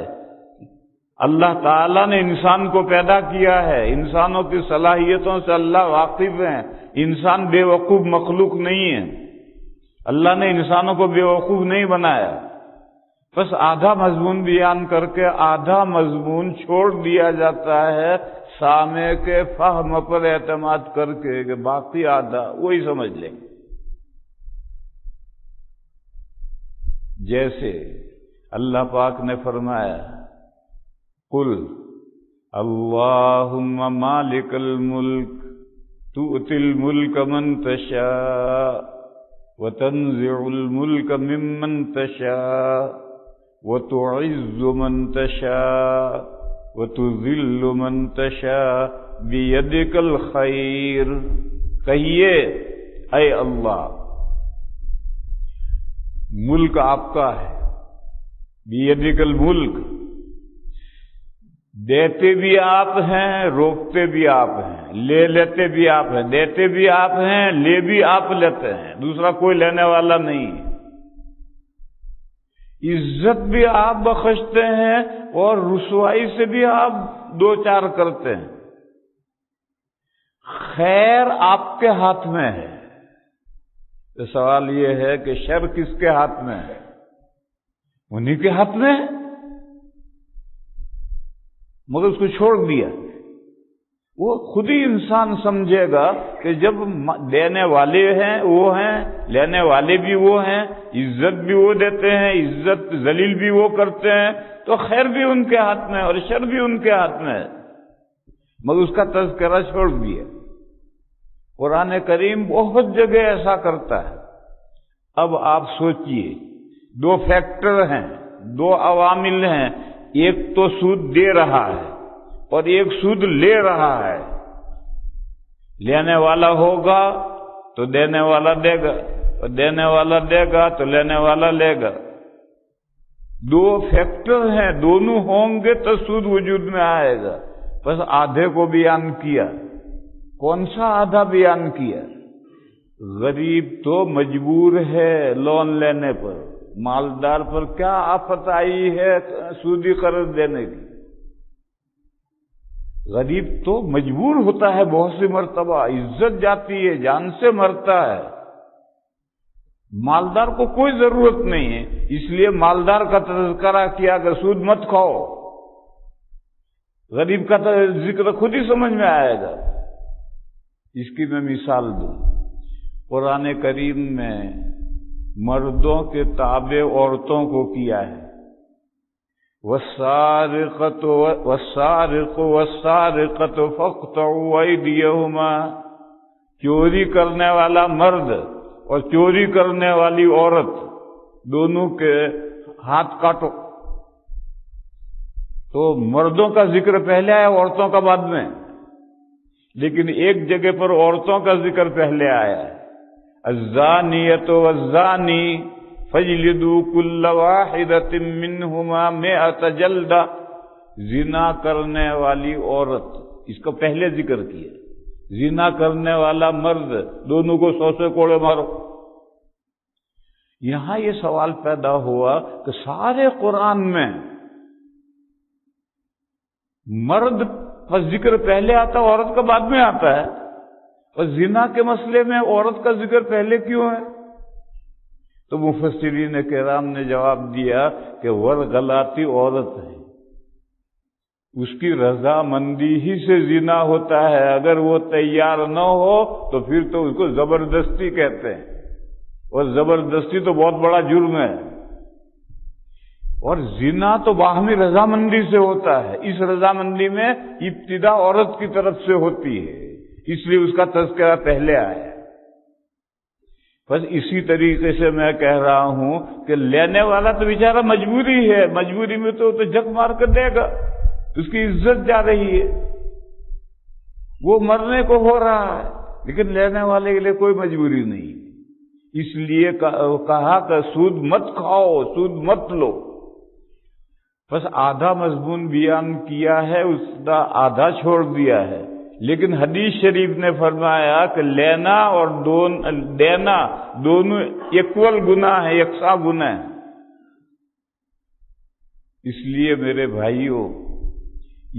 اللہ تعالیٰ نے انسان کو پیدا کیا ہے، انسانوں کی صلاحیتوں سے اللہ واقف ہے. انسان بے وقوف مخلوق نہیں ہے، اللہ نے انسانوں کو بے وقوف نہیں بنایا. بس آدھا مضمون بیان کر کے آدھا مضمون چھوڑ دیا جاتا ہے سامع کے فہم پر اعتماد کر کے کہ باقی آدھا وہی سمجھ لیں. جیسے اللہ پاک نے فرمایا قل اللہم مالک الملک تؤتی الملک من تشاء وتنزع الملک ممن تشاء وتعز من تشاء وتذل من تشاء بیدک الخیر. کہیے اے اللہ ملک آپ کا ہے، بیدک الملک، دیتے بھی آپ ہیں روکتے بھی آپ ہیں، لے لیتے بھی آپ ہیں، دیتے بھی آپ ہیں، لے بھی آپ لیتے ہیں، دوسرا کوئی لینے والا نہیں. عزت بھی آپ بخشتے ہیں اور رسوائی سے بھی آپ 2-4 کرتے ہیں. خیر آپ کے ہاتھ میں ہے. تو سوال یہ ہے کہ شر کس کے ہاتھ میں ہے؟ انہی کے ہاتھ میں ہے، مگر اس کو چھوڑ دیا. وہ خود ہی انسان سمجھے گا کہ جب دینے والے ہیں وہ ہیں، لینے والے بھی وہ ہیں، عزت بھی وہ دیتے ہیں، عزت ذلیل بھی وہ کرتے ہیں، تو خیر بھی ان کے ہاتھ میں اور شر بھی ان کے ہاتھ میں ہے، مگر اس کا تذکرہ چھوڑ دیا. قرآن کریم بہت جگہ ایسا کرتا ہے. اب آپ سوچئے 2 فیکٹر ہیں، 2 عوامل ہیں، ایک تو سود دے رہا ہے اور ایک سود لے رہا ہے. لینے والا ہوگا تو دینے والا دے گا، اور دینے والا دے گا تو لینے والا لے گا. 2 فیکٹر ہیں، دونوں ہوں گے تو سود وجود میں آئے گا. بس آدھے کو بیان کیا. کون سا آدھا بیان کیا؟ غریب تو مجبور ہے لون لینے پر، مالدار پر کیا آفت آئی ہے سودی قرض دینے کی. غریب تو مجبور ہوتا ہے بہت سی مرتبہ، عزت جاتی ہے، جان سے مرتا ہے. مالدار کو کوئی ضرورت نہیں ہے، اس لیے مالدار کا تذکرہ کیا کہ سود مت کھاؤ. غریب کا ذکر خود ہی سمجھ میں آئے گا. اس کی میں مثال دوں. قرآن کریم میں مردوں کے تابع عورتوں کو کیا ہے. والسارق والسارقۃ فاقطعوا ایدیہما، چوری کرنے والا مرد اور چوری کرنے والی عورت دونوں کے ہاتھ کاٹو. تو مردوں کا ذکر پہلے آیا، عورتوں کا بعد میں، لیکن ایک جگہ پر عورتوں کا ذکر پہلے آیا ہے. الزانیۃ والزانی فاجلدوا کل واحدۃ منہما 100 جلدہ. زنا کرنے والی عورت، اس کو پہلے ذکر کیا. زنا کرنے والا مرد، دونوں کو 100 کوڑے مارو. یہاں یہ سوال پیدا ہوا کہ سارے قرآن میں مرد کا ذکر پہلے آتا ہے، عورت کا بعد میں آتا ہے، اور زنا کے مسئلے میں عورت کا ذکر پہلے کیوں ہے؟ تو مفسرین کرام نے جواب دیا کہ ورغلاتی عورت ہے، اس کی رضامندی ہی سے زنا ہوتا ہے، اگر وہ تیار نہ ہو تو پھر تو اس کو زبردستی کہتے ہیں، اور زبردستی تو بہت بڑا جرم ہے، اور زنا تو باہمی رضامندی سے ہوتا ہے، اس رضامندی میں ابتدا عورت کی طرف سے ہوتی ہے، اس لیے اس کا تذکرہ پہلے آیا۔ بس اسی طریقے سے میں کہہ رہا ہوں کہ لینے والا تو بیچارہ مجبوری ہے، مجبوری میں تو جھک مار کر دے گا، اس کی عزت جا رہی ہے، وہ مرنے کو ہو رہا ہے، لیکن لینے والے کے لیے کوئی مجبوری نہیں، اس لیے کہا کہ سود مت کھاؤ، سود مت لو۔ بس آدھا مضمون بیان کیا ہے، اس کا آدھا چھوڑ دیا ہے، لیکن حدیث شریف نے فرمایا کہ لینا اور دینا دونوں ایکول گناہ ہے، یکساں گناہ ہے۔ اس لیے میرے بھائیوں،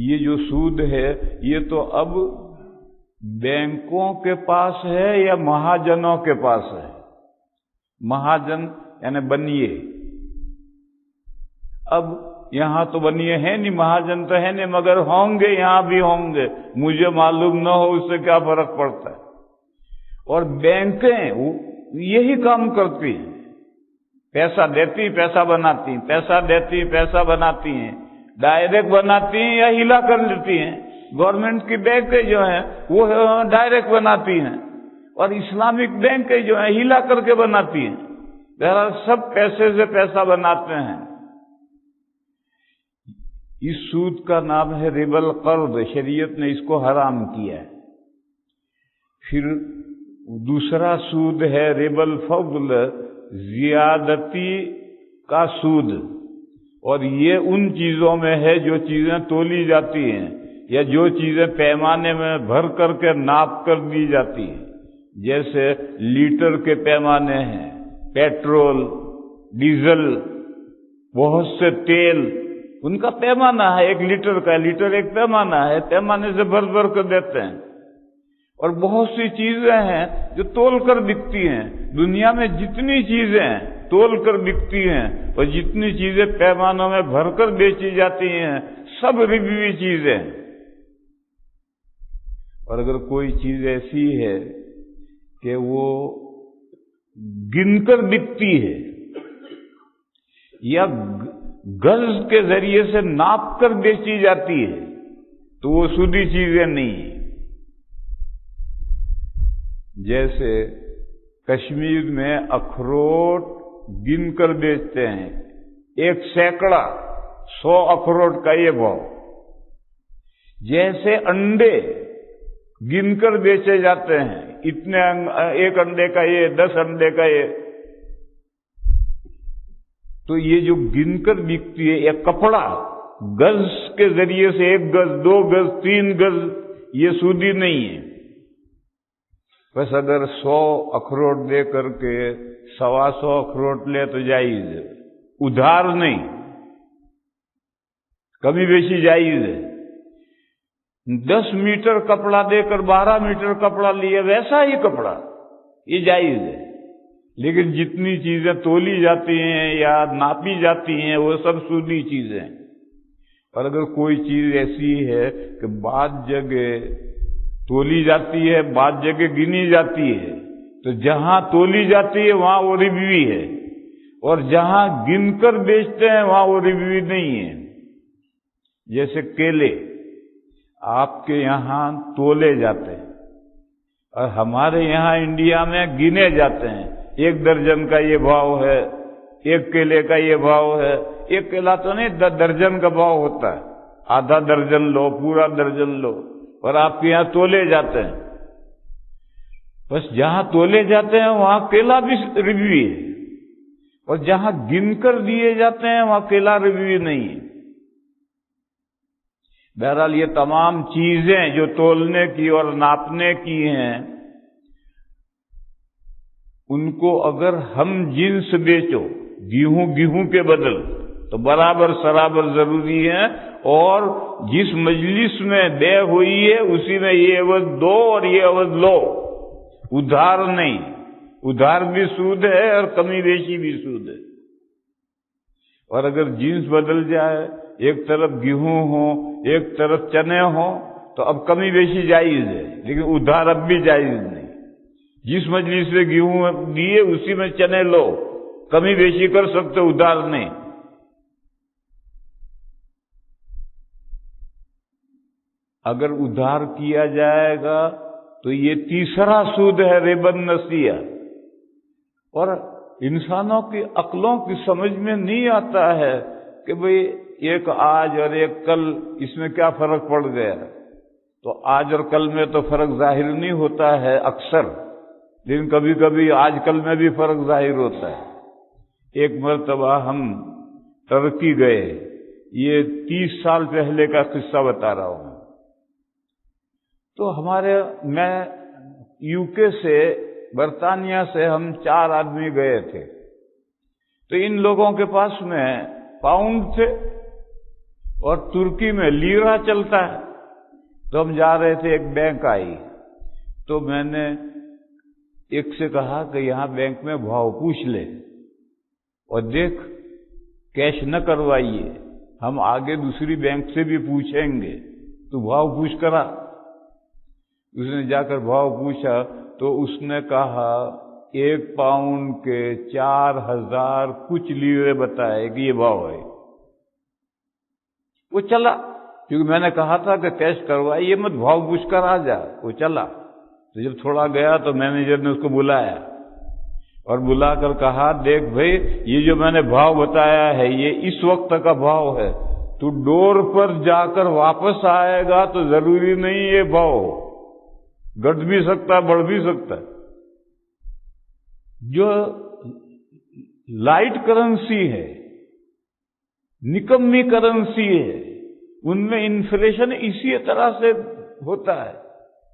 یہ جو سود ہے یہ تو اب بینکوں کے پاس ہے یا مہاجنوں کے پاس ہے؟ مہاجن یعنی بنیے، اب یہاں تو بنیے ہیں نہیں، مہاجن تو ہے نہیں، مگر ہوں گے، یہاں بھی ہوں گے، مجھے معلوم نہ ہو، اس سے کیا فرق پڑتا ہے۔ اور بینکیں یہی کام کرتی ہیں، پیسہ دیتی پیسہ بناتی ہیں، پیسہ دیتی پیسہ بناتی ہیں، ڈائریکٹ بناتی ہیں یا ہلا کر لیتی ہیں۔ گورنمنٹ کی بینکیں جو ہیں وہ ڈائریکٹ بناتی ہیں، اور اسلامک بینکیں جو ہیں ہلا کر کے بناتی ہیں۔ بہرحال سب پیسے سے پیسہ بناتے ہیں۔ اس سود کا نام ہے ربا القرض، شریعت نے اس کو حرام کیا ہے۔ پھر دوسرا سود ہے ربا الفضل، زیادتی کا سود، اور یہ ان چیزوں میں ہے جو چیزیں تولی جاتی ہیں یا جو چیزیں پیمانے میں بھر کر کے ناپ کر دی جاتی ہیں، جیسے لیٹر کے پیمانے ہیں، پیٹرول، ڈیزل، بہت سے تیل، ان کا پیمانہ ہے، 1 لیٹر کا، لیٹر ایک پیمانہ ہے، پیمانے سے بھر بھر کر دیتے ہیں۔ اور بہت سی چیزیں ہیں جو تول کر بکتی ہیں، دنیا میں جتنی چیزیں تول کر بکتی ہیں اور جتنی چیزیں پیمانوں میں بھر کر بیچی جاتی ہیں، سب ربوی چیزیں۔ اور اگر کوئی چیز ایسی ہے کہ وہ گن کر بکتی ہے یا گز کے ذریعے سے ناپ کر بیچی جاتی ہے، تو وہ سودی چیزیں نہیں ہیں۔ جیسے کشمیر میں اخروٹ گن کر بیچتے ہیں، 1 سینکڑا 100 اخروٹ کا یہ بھاؤ۔ جیسے انڈے گن کر بیچے جاتے ہیں، اتنے 1 انڈے کا یہ، 10 انڈے کا یہ، تو یہ جو گن کر بکتی ہے، یہ کپڑا گز کے ذریعے سے 1 گز 2 گز 3 گز، یہ سودی نہیں ہے۔ بس اگر 100 اخروٹ دے کر کے 125 اخروٹ لے تو جائز ہے، ادھار نہیں، کمی بیشی جائز ہے۔ 10 میٹر کپڑا دے کر 12 میٹر کپڑا لیے، ویسا ہی کپڑا، یہ جائز ہے۔ لیکن جتنی چیزیں تولی جاتی ہیں یا ناپی جاتی ہیں وہ سب سودی چیزیں۔ اور اگر کوئی چیز ایسی ہے کہ بعض جگہ تولی جاتی ہے، بعض جگہ گنی جاتی ہے، تو جہاں تولی جاتی ہے وہاں وہ ربوی ہے، اور جہاں گن کر بیچتے ہیں وہاں وہ ربوی نہیں ہے۔ جیسے کیلے آپ کے یہاں تولے جاتے ہیں اور ہمارے یہاں انڈیا میں گنے جاتے ہیں، 1 درجن کا یہ بھاؤ ہے، 1 کیلے کا یہ بھاؤ ہے۔ 1 کیلا تو نہیں، درجن کا بھاؤ ہوتا ہے، آدھا درجن لو، پورا درجن لو، اور آپ کے یہاں تولے جاتے ہیں۔ بس جہاں تولے جاتے ہیں وہاں کیلا بھی ربوی ہے، اور جہاں گن کر دیے جاتے ہیں وہاں کیلا ربوی نہیں ہے۔ بہرحال یہ تمام چیزیں جو تولنے کی اور ناپنے کی ہیں، ان کو اگر ہم جنس بیچو، گیہوں کے بدل تو برابر سرابر ضروری ہے، اور جس مجلس میں بے ہوئی ہے اسی میں یہ عوض دو اور یہ عوض لو، ادھار نہیں۔ ادھار بھی سود ہے اور کمی بیشی بھی سود ہے۔ اور اگر جنس بدل جائے، ایک طرف گیہوں ہو ایک طرف چنے ہوں، تو اب کمی بیشی جائز ہے، لیکن ادھار اب بھی جائز نہیں۔ جس مجلس سے گیہوں دیے اسی میں چنے لو، کمی بیشی کر سکتے، ادھار نہیں۔ اگر ادھار کیا جائے گا تو یہ تیسرا سود ہے، ربا النسیہ۔ اور انسانوں کی عقلوں کی سمجھ میں نہیں آتا ہے کہ بھئی ایک آج اور ایک کل، اس میں کیا فرق پڑ گیا۔ تو آج اور کل میں تو فرق ظاہر نہیں ہوتا ہے اکثر، لیکن کبھی کبھی آج کل میں بھی فرق ظاہر ہوتا ہے۔ ایک مرتبہ ہم ترکی گئے، یہ 30 سال پہلے کا قصہ بتا رہا ہوں۔ تو میں یو کے سے، برطانیہ سے ہم 4 آدمی گئے تھے۔ تو ان لوگوں کے پاس میں پاؤنڈ تھے اور ترکی میں لیرا چلتا ہے۔ تو ہم جا رہے تھے، ایک بینک آئی، تو میں نے ایک سے کہا کہ یہاں بینک میں بھاؤ پوچھ لے اور دیکھ، کیش نہ کروائیے، ہم آگے دوسری بینک سے بھی پوچھیں گے، تو بھاؤ پوچھ کرا۔ اس نے جا کر بھاؤ پوچھا تو اس نے کہا 1 پاؤنڈ کے 4000 کچھ لیرے بتائے کہ یہ بھاؤ ہے۔ وہ چلا، کیونکہ میں نے کہا تھا کہ کیش کروائیے مت، بھاؤ پوچھ کر آ جا۔ وہ چلا۔ تو جب تھوڑا گیا تو مینیجر نے اس کو بلایا اور بلا کر کہا، دیکھ بھائی، یہ جو میں نے بھاؤ بتایا ہے یہ اس وقت کا بھاؤ ہے، تو ڈور پر جا کر واپس آئے گا تو ضروری نہیں یہ بھاؤ، گھٹ بھی سکتا ہے بڑھ بھی سکتا ہے۔ جو لائٹ کرنسی ہے، نکمی کرنسی ہے، ان میں انفلیشن اسی طرح سے ہوتا ہے،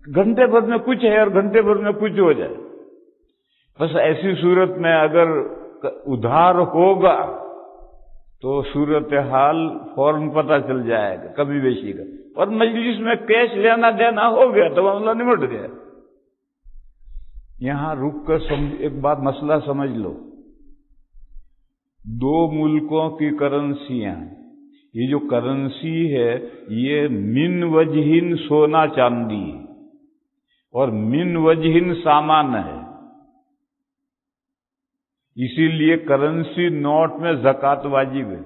گھنٹے بھر میں کچھ ہے اور گھنٹے بھر میں کچھ ہو جائے۔ بس ایسی صورت میں اگر ادھار ہوگا تو صورتحال فوراً پتہ چل جائے گا کمی بیشی کا، اور مجلس میں کیش لینا دینا ہو گیا تو معاملہ نمٹ گیا۔ یہاں رک کر ایک بات مسئلہ سمجھ لو، 2 ملکوں کی کرنسیاں، یہ جو کرنسی ہے یہ من وجہن سونا چاندی ہے اور من وجہن سامان ہے، اسی لیے کرنسی نوٹ میں زکوٰۃ واجب ہے۔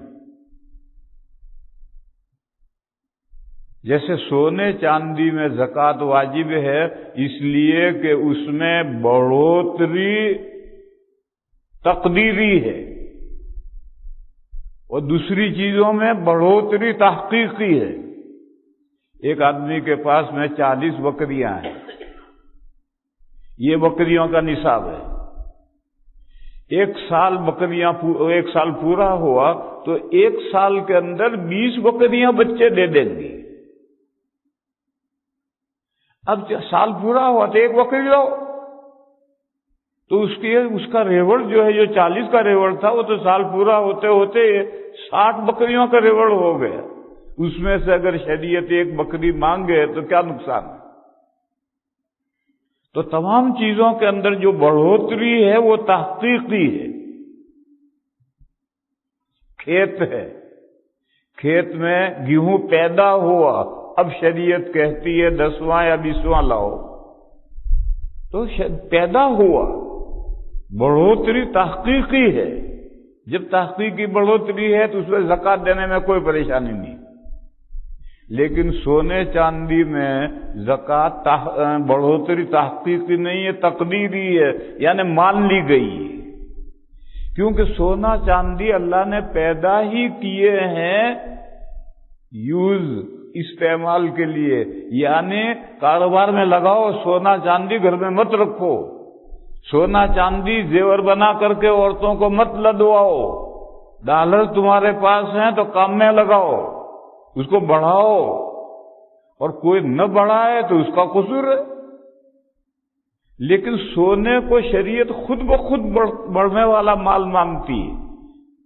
جیسے سونے چاندی میں زکوٰۃ واجب ہے، اس لیے کہ اس میں بڑھوتری تقدیری ہے اور دوسری چیزوں میں بڑھوتری تحقیقی ہے۔ ایک آدمی کے پاس میں 40 بکریاں ہیں، یہ بکریوں کا نصاب ہے۔ 1 سال پورا ہوا تو 1 سال کے اندر 20 بکریاں بچے دے دیں گی۔ اب سال پورا ہوا تو 1 بکری لو، تو اس کا ریوڑ جو ہے، جو 40 کا ریوڑ تھا، وہ تو سال پورا ہوتے ہوتے 60 بکریوں کا ریوڑ ہو گیا۔ اس میں سے اگر شریعت 1 بکری مانگے تو کیا نقصان ہے؟ تو تمام چیزوں کے اندر جو بڑھوتری ہے وہ تحقیقی ہے۔ کھیت ہے، کھیت میں گیہوں پیدا ہوا، اب شریعت کہتی ہے 10واں یا 20واں لاؤ، تو پیدا ہوا، بڑھوتری تحقیقی ہے۔ جب تحقیقی بڑھوتری ہے تو اس میں زکوٰۃ دینے میں کوئی پریشانی نہیں، لیکن سونے چاندی میں زکوٰۃ بڑھوتری تحقیقی نہیں ہے، تقدیری ہے، یعنی مان لی گئی ہے، کیونکہ سونا چاندی اللہ نے پیدا ہی کیے ہیں استعمال کے لیے، یعنی کاروبار میں لگاؤ، سونا چاندی گھر میں مت رکھو، سونا چاندی زیور بنا کر کے عورتوں کو مت لدواؤ، ڈالر تمہارے پاس ہیں تو کام میں لگاؤ، اس کو بڑھاؤ، اور کوئی نہ بڑھائے تو اس کا قصور ہے۔ لیکن سونے کو شریعت خود بخود بڑھنے والا مال مانتی ہے،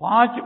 5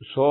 100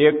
1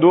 2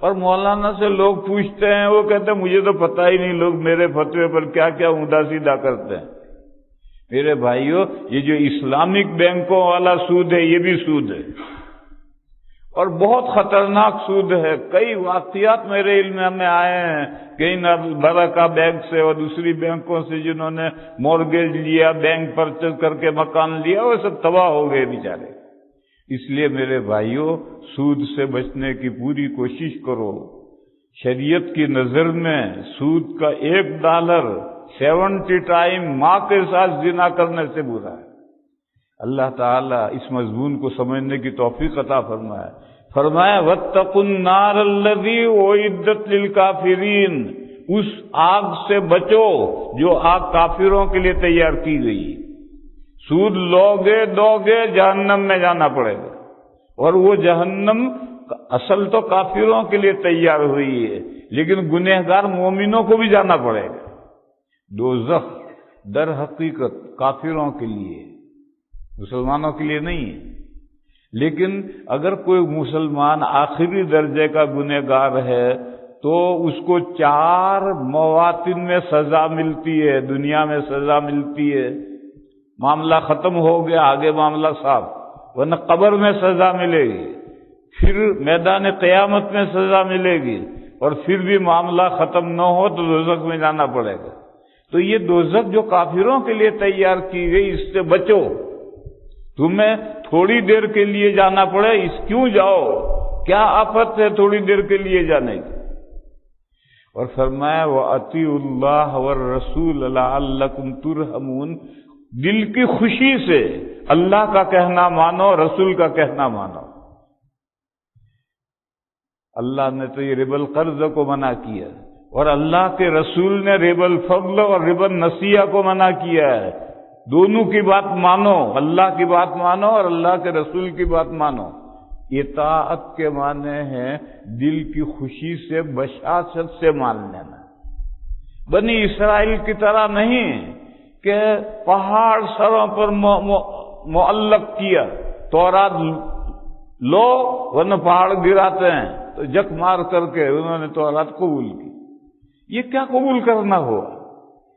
اور مولانا سے لوگ پوچھتے ہیں، وہ کہتے ہیں مجھے تو پتہ ہی نہیں لوگ میرے فتوے پر کیا کیا اوندا سیدھا کرتے ہیں۔ میرے بھائیوں، یہ جو اسلامک بینکوں والا سود ہے یہ بھی سود ہے، اور بہت خطرناک سود ہے۔ کئی واقعات میرے علم میں آئے ہیں، کہیں برکہ بینک سے اور دوسری بینکوں سے جنہوں نے مورگیج لیا، بینک پرچیز کر کے مکان لیا، وہ سب تباہ ہو گئے بیچارے۔ اس لیے میرے بھائیوں، سود سے بچنے کی پوری کوشش کرو۔ شریعت کی نظر میں سود کا $1 70 ٹائم ماں کے ساتھ زنا کرنے سے برا ہے۔ اللہ تعالیٰ اس مضمون کو سمجھنے کی توفیق عطا فرمائے۔ فرمایا وَاتَّقُوا النَّارَ الَّذِي أُعِدَّتْ لِلْكَافِرِينَ، اس آگ سے بچو جو آگ کافروں کے لیے تیار کی گئی۔ سود لوگے دوگے جہنم میں جانا پڑے گا، اور وہ جہنم اصل تو کافروں کے لیے تیار ہوئی ہے، لیکن گنہگار مومنوں کو بھی جانا پڑے گا۔ دوزخ در حقیقت کافروں کے لیے، مسلمانوں کے لیے نہیں ہے۔ لیکن اگر کوئی مسلمان آخری درجے کا گنہگار ہے تو اس کو 4 مواطن میں سزا ملتی ہے، دنیا میں سزا ملتی ہے، معاملہ ختم ہو گیا، آگے معاملہ صاف، ورنہ قبر میں سزا ملے گی، پھر میدان قیامت میں سزا ملے گی، اور پھر بھی معاملہ ختم نہ ہو تو دوزخ میں جانا پڑے گا۔ تو یہ دوزخ جو کافروں کے لیے تیار کی گئی، اس سے بچو۔ تمہیں تھوڑی دیر کے لیے جانا پڑے، اس کیوں جاؤ؟ کیا آفت ہے تھوڑی دیر کے لیے جانے کی؟ اور فرمایا وَأَطِيعُوا اللَّهَ وَالرَّسُولَ لَعَلَّكُمْ تُرْحَمُونَ، دل کی خوشی سے اللہ کا کہنا مانو، رسول کا کہنا مانو۔ اللہ نے تو یہ ربا القرض کو منع کیا، اور اللہ کے رسول نے ربا الفضل اور ربا النسیہ کو منع کیا ہے۔ دونوں کی بات مانو، اللہ کی بات مانو اور اللہ کے رسول کی بات مانو۔ اطاعت کے معنی ہے دل کی خوشی سے، بشاشت سے مان لینا۔ بنی اسرائیل کی طرح نہیں کہ پہاڑ سروں پر معلق کیا، تورات لو ورنہ پہاڑ گراتے ہیں، تو جک مار کر کے انہوں نے تورات قبول کی۔ یہ کیا قبول کرنا ہوا؟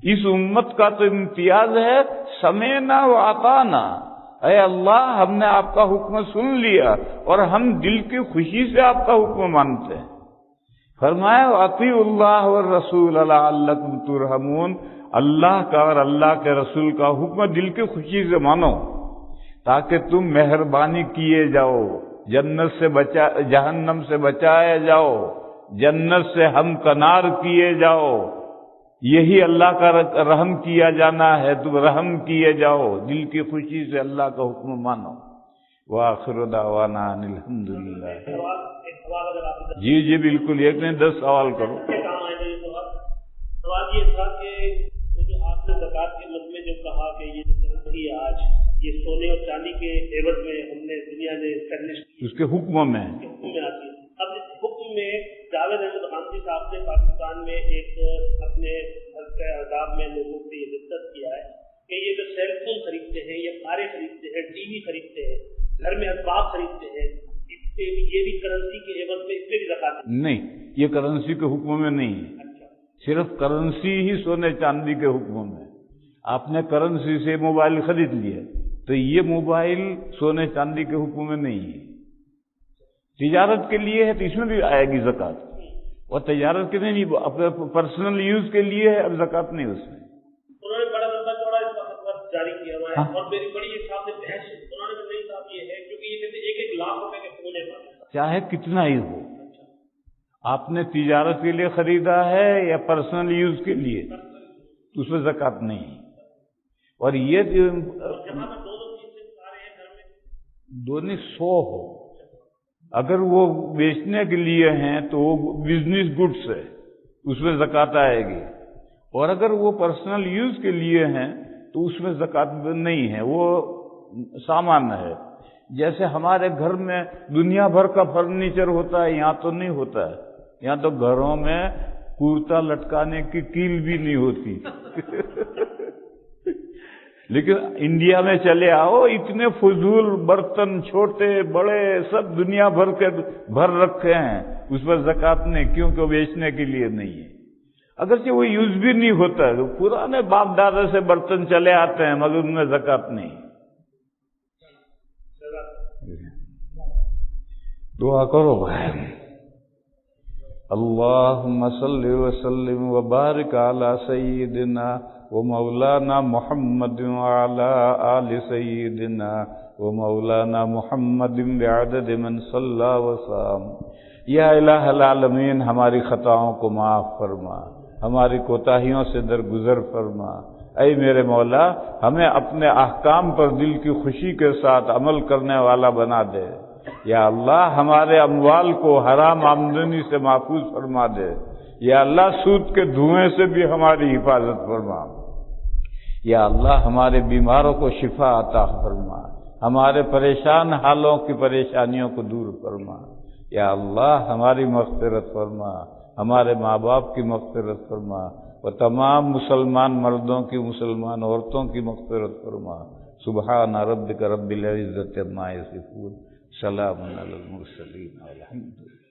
اس امت کا تو امتیاز ہے سمینا و اطعنا، اے اللہ ہم نے آپ کا حکم سن لیا اور ہم دل کی خوشی سے آپ کا حکم مانتے ہیں۔ فرمایا اطیعوا اللہ والرسول لعلکم ترحمون، اللہ کا اور اللہ کے رسول کا حکم دل کی خوشی سے مانو تاکہ تم مہربانی کیے جاؤ، جنت سے جہنم سے بچائے جاؤ، جنت سے ہم کنار کیے جاؤ۔ یہی اللہ کا رحم کیا جانا ہے، تم رحم کیے جاؤ، دل کی خوشی سے اللہ کا حکم مانو۔ وآخر دعوانا ان الحمدللہ۔ جی بالکل، ایک نہیں 10 سوال کرو۔ سوال یہ تھا کہ جو آپ نے زکوٰۃ کے مد میں جو کہا کہ یہ جو کرنسی ہے آج یہ سونے اور چاندی کے عوض میں ہم نے دنیا نے اسٹیبلش کی، اس کے حکم میں آتی ہے۔ اب اس حکم میں جاوید احمد خانسی صاحب نے پاکستان میں ایک اپنے حلقہ عذاب میں لوگوں سے یہ ڈسکس کیا ہے کہ یہ جو سیل فون خریدتے ہیں، یہ کاریں خریدتے ہیں، ٹی وی خریدتے ہیں، گھر میں اسباب خریدتے ہیں، اس پہ بھی یہ بھی کرنسی کے عوض میں اس پہ بھی زکوٰۃ نہیں، یہ کرنسی کے حکم میں نہیں ہے، صرف کرنسی ہی سونے چاندی کے حکم میں۔ آپ نے کرنسی سے موبائل خرید لیا تو یہ موبائل سونے چاندی کے حکم میں نہیں ہے۔ تجارت کے لیے ہے تو اس میں بھی آئے گی زکوٰۃ، اور تجارت کے نہیں، اپنے پرسنل یوز کے لیے ہے، اب زکوٰۃ نہیں اس میں۔ انہوں نے بڑا لمبا چوڑا اس کا فتویٰ جاری کیا ہوا ہے، اور میری بڑی ایک صاحب سے بحث انہوں نے نہیں صاحب یہ ہے کیونکہ یہ کہتے 1-1 لاکھ روپے کے سونے پر چاہے کتنا ہی ہو، آپ نے تجارت کے لیے خریدا ہے یا پرسنل یوز کے لیے، تو اس میں زکوٰۃ نہیں ہے۔ اور یہ دونوں 100 ہو، اگر وہ بیچنے کے لیے ہیں تو وہ بزنس گڈس ہے، اس میں زکوٰۃ آئے گی، اور اگر وہ پرسنل یوز کے لیے ہیں تو اس میں زکوٰۃ نہیں ہے، وہ سامان ہے۔ جیسے ہمارے گھر میں دنیا بھر کا فرنیچر ہوتا ہے، یہاں تو نہیں ہوتا ہے، یہاں تو گھروں میں کرتا لٹکانے کی کیل بھی نہیں ہوتی لیکن انڈیا میں چلے آؤ، اتنے فضول برتن چھوٹے بڑے سب دنیا بھر کے بھر رکھے ہیں، اس پر زکوٰۃ نہیں، کیونکہ وہ بیچنے کے لیے نہیں ہے، اگرچہ وہ یوز بھی نہیں ہوتا ہے، پرانے باپ دادا سے برتن چلے آتے ہیں مگر ان میں زکوٰۃ نہیں۔ دعا کرو بھائی۔ اللہم صلی وسلم وبارک علی سیدنا ومولانا محمد وعلی آل سیدنا ومولانا محمد بعدد من صلی وسلم۔ یا الہ العالمین، ہماری خطاؤں کو معاف فرما، ہماری کوتاہیوں سے درگزر فرما۔ اے میرے مولا، ہمیں اپنے احکام پر دل کی خوشی کے ساتھ عمل کرنے والا بنا دے۔ یا اللہ، ہمارے اموال کو حرام آمدنی سے محفوظ فرما دے۔ یا اللہ، سود کے دھوئیں سے بھی ہماری حفاظت فرما۔ یا اللہ، ہمارے بیماروں کو شفا عطا فرما، ہمارے پریشان حالوں کی پریشانیوں کو دور فرما۔ یا اللہ، ہماری مغفرت فرما، ہمارے ماں باپ کی مغفرت فرما، اور تمام مسلمان مردوں کی، مسلمان عورتوں کی مغفرت فرما۔ سبحان ربک رب العزت عما یصفون، سلام علی المرسلین، الحمدللہ۔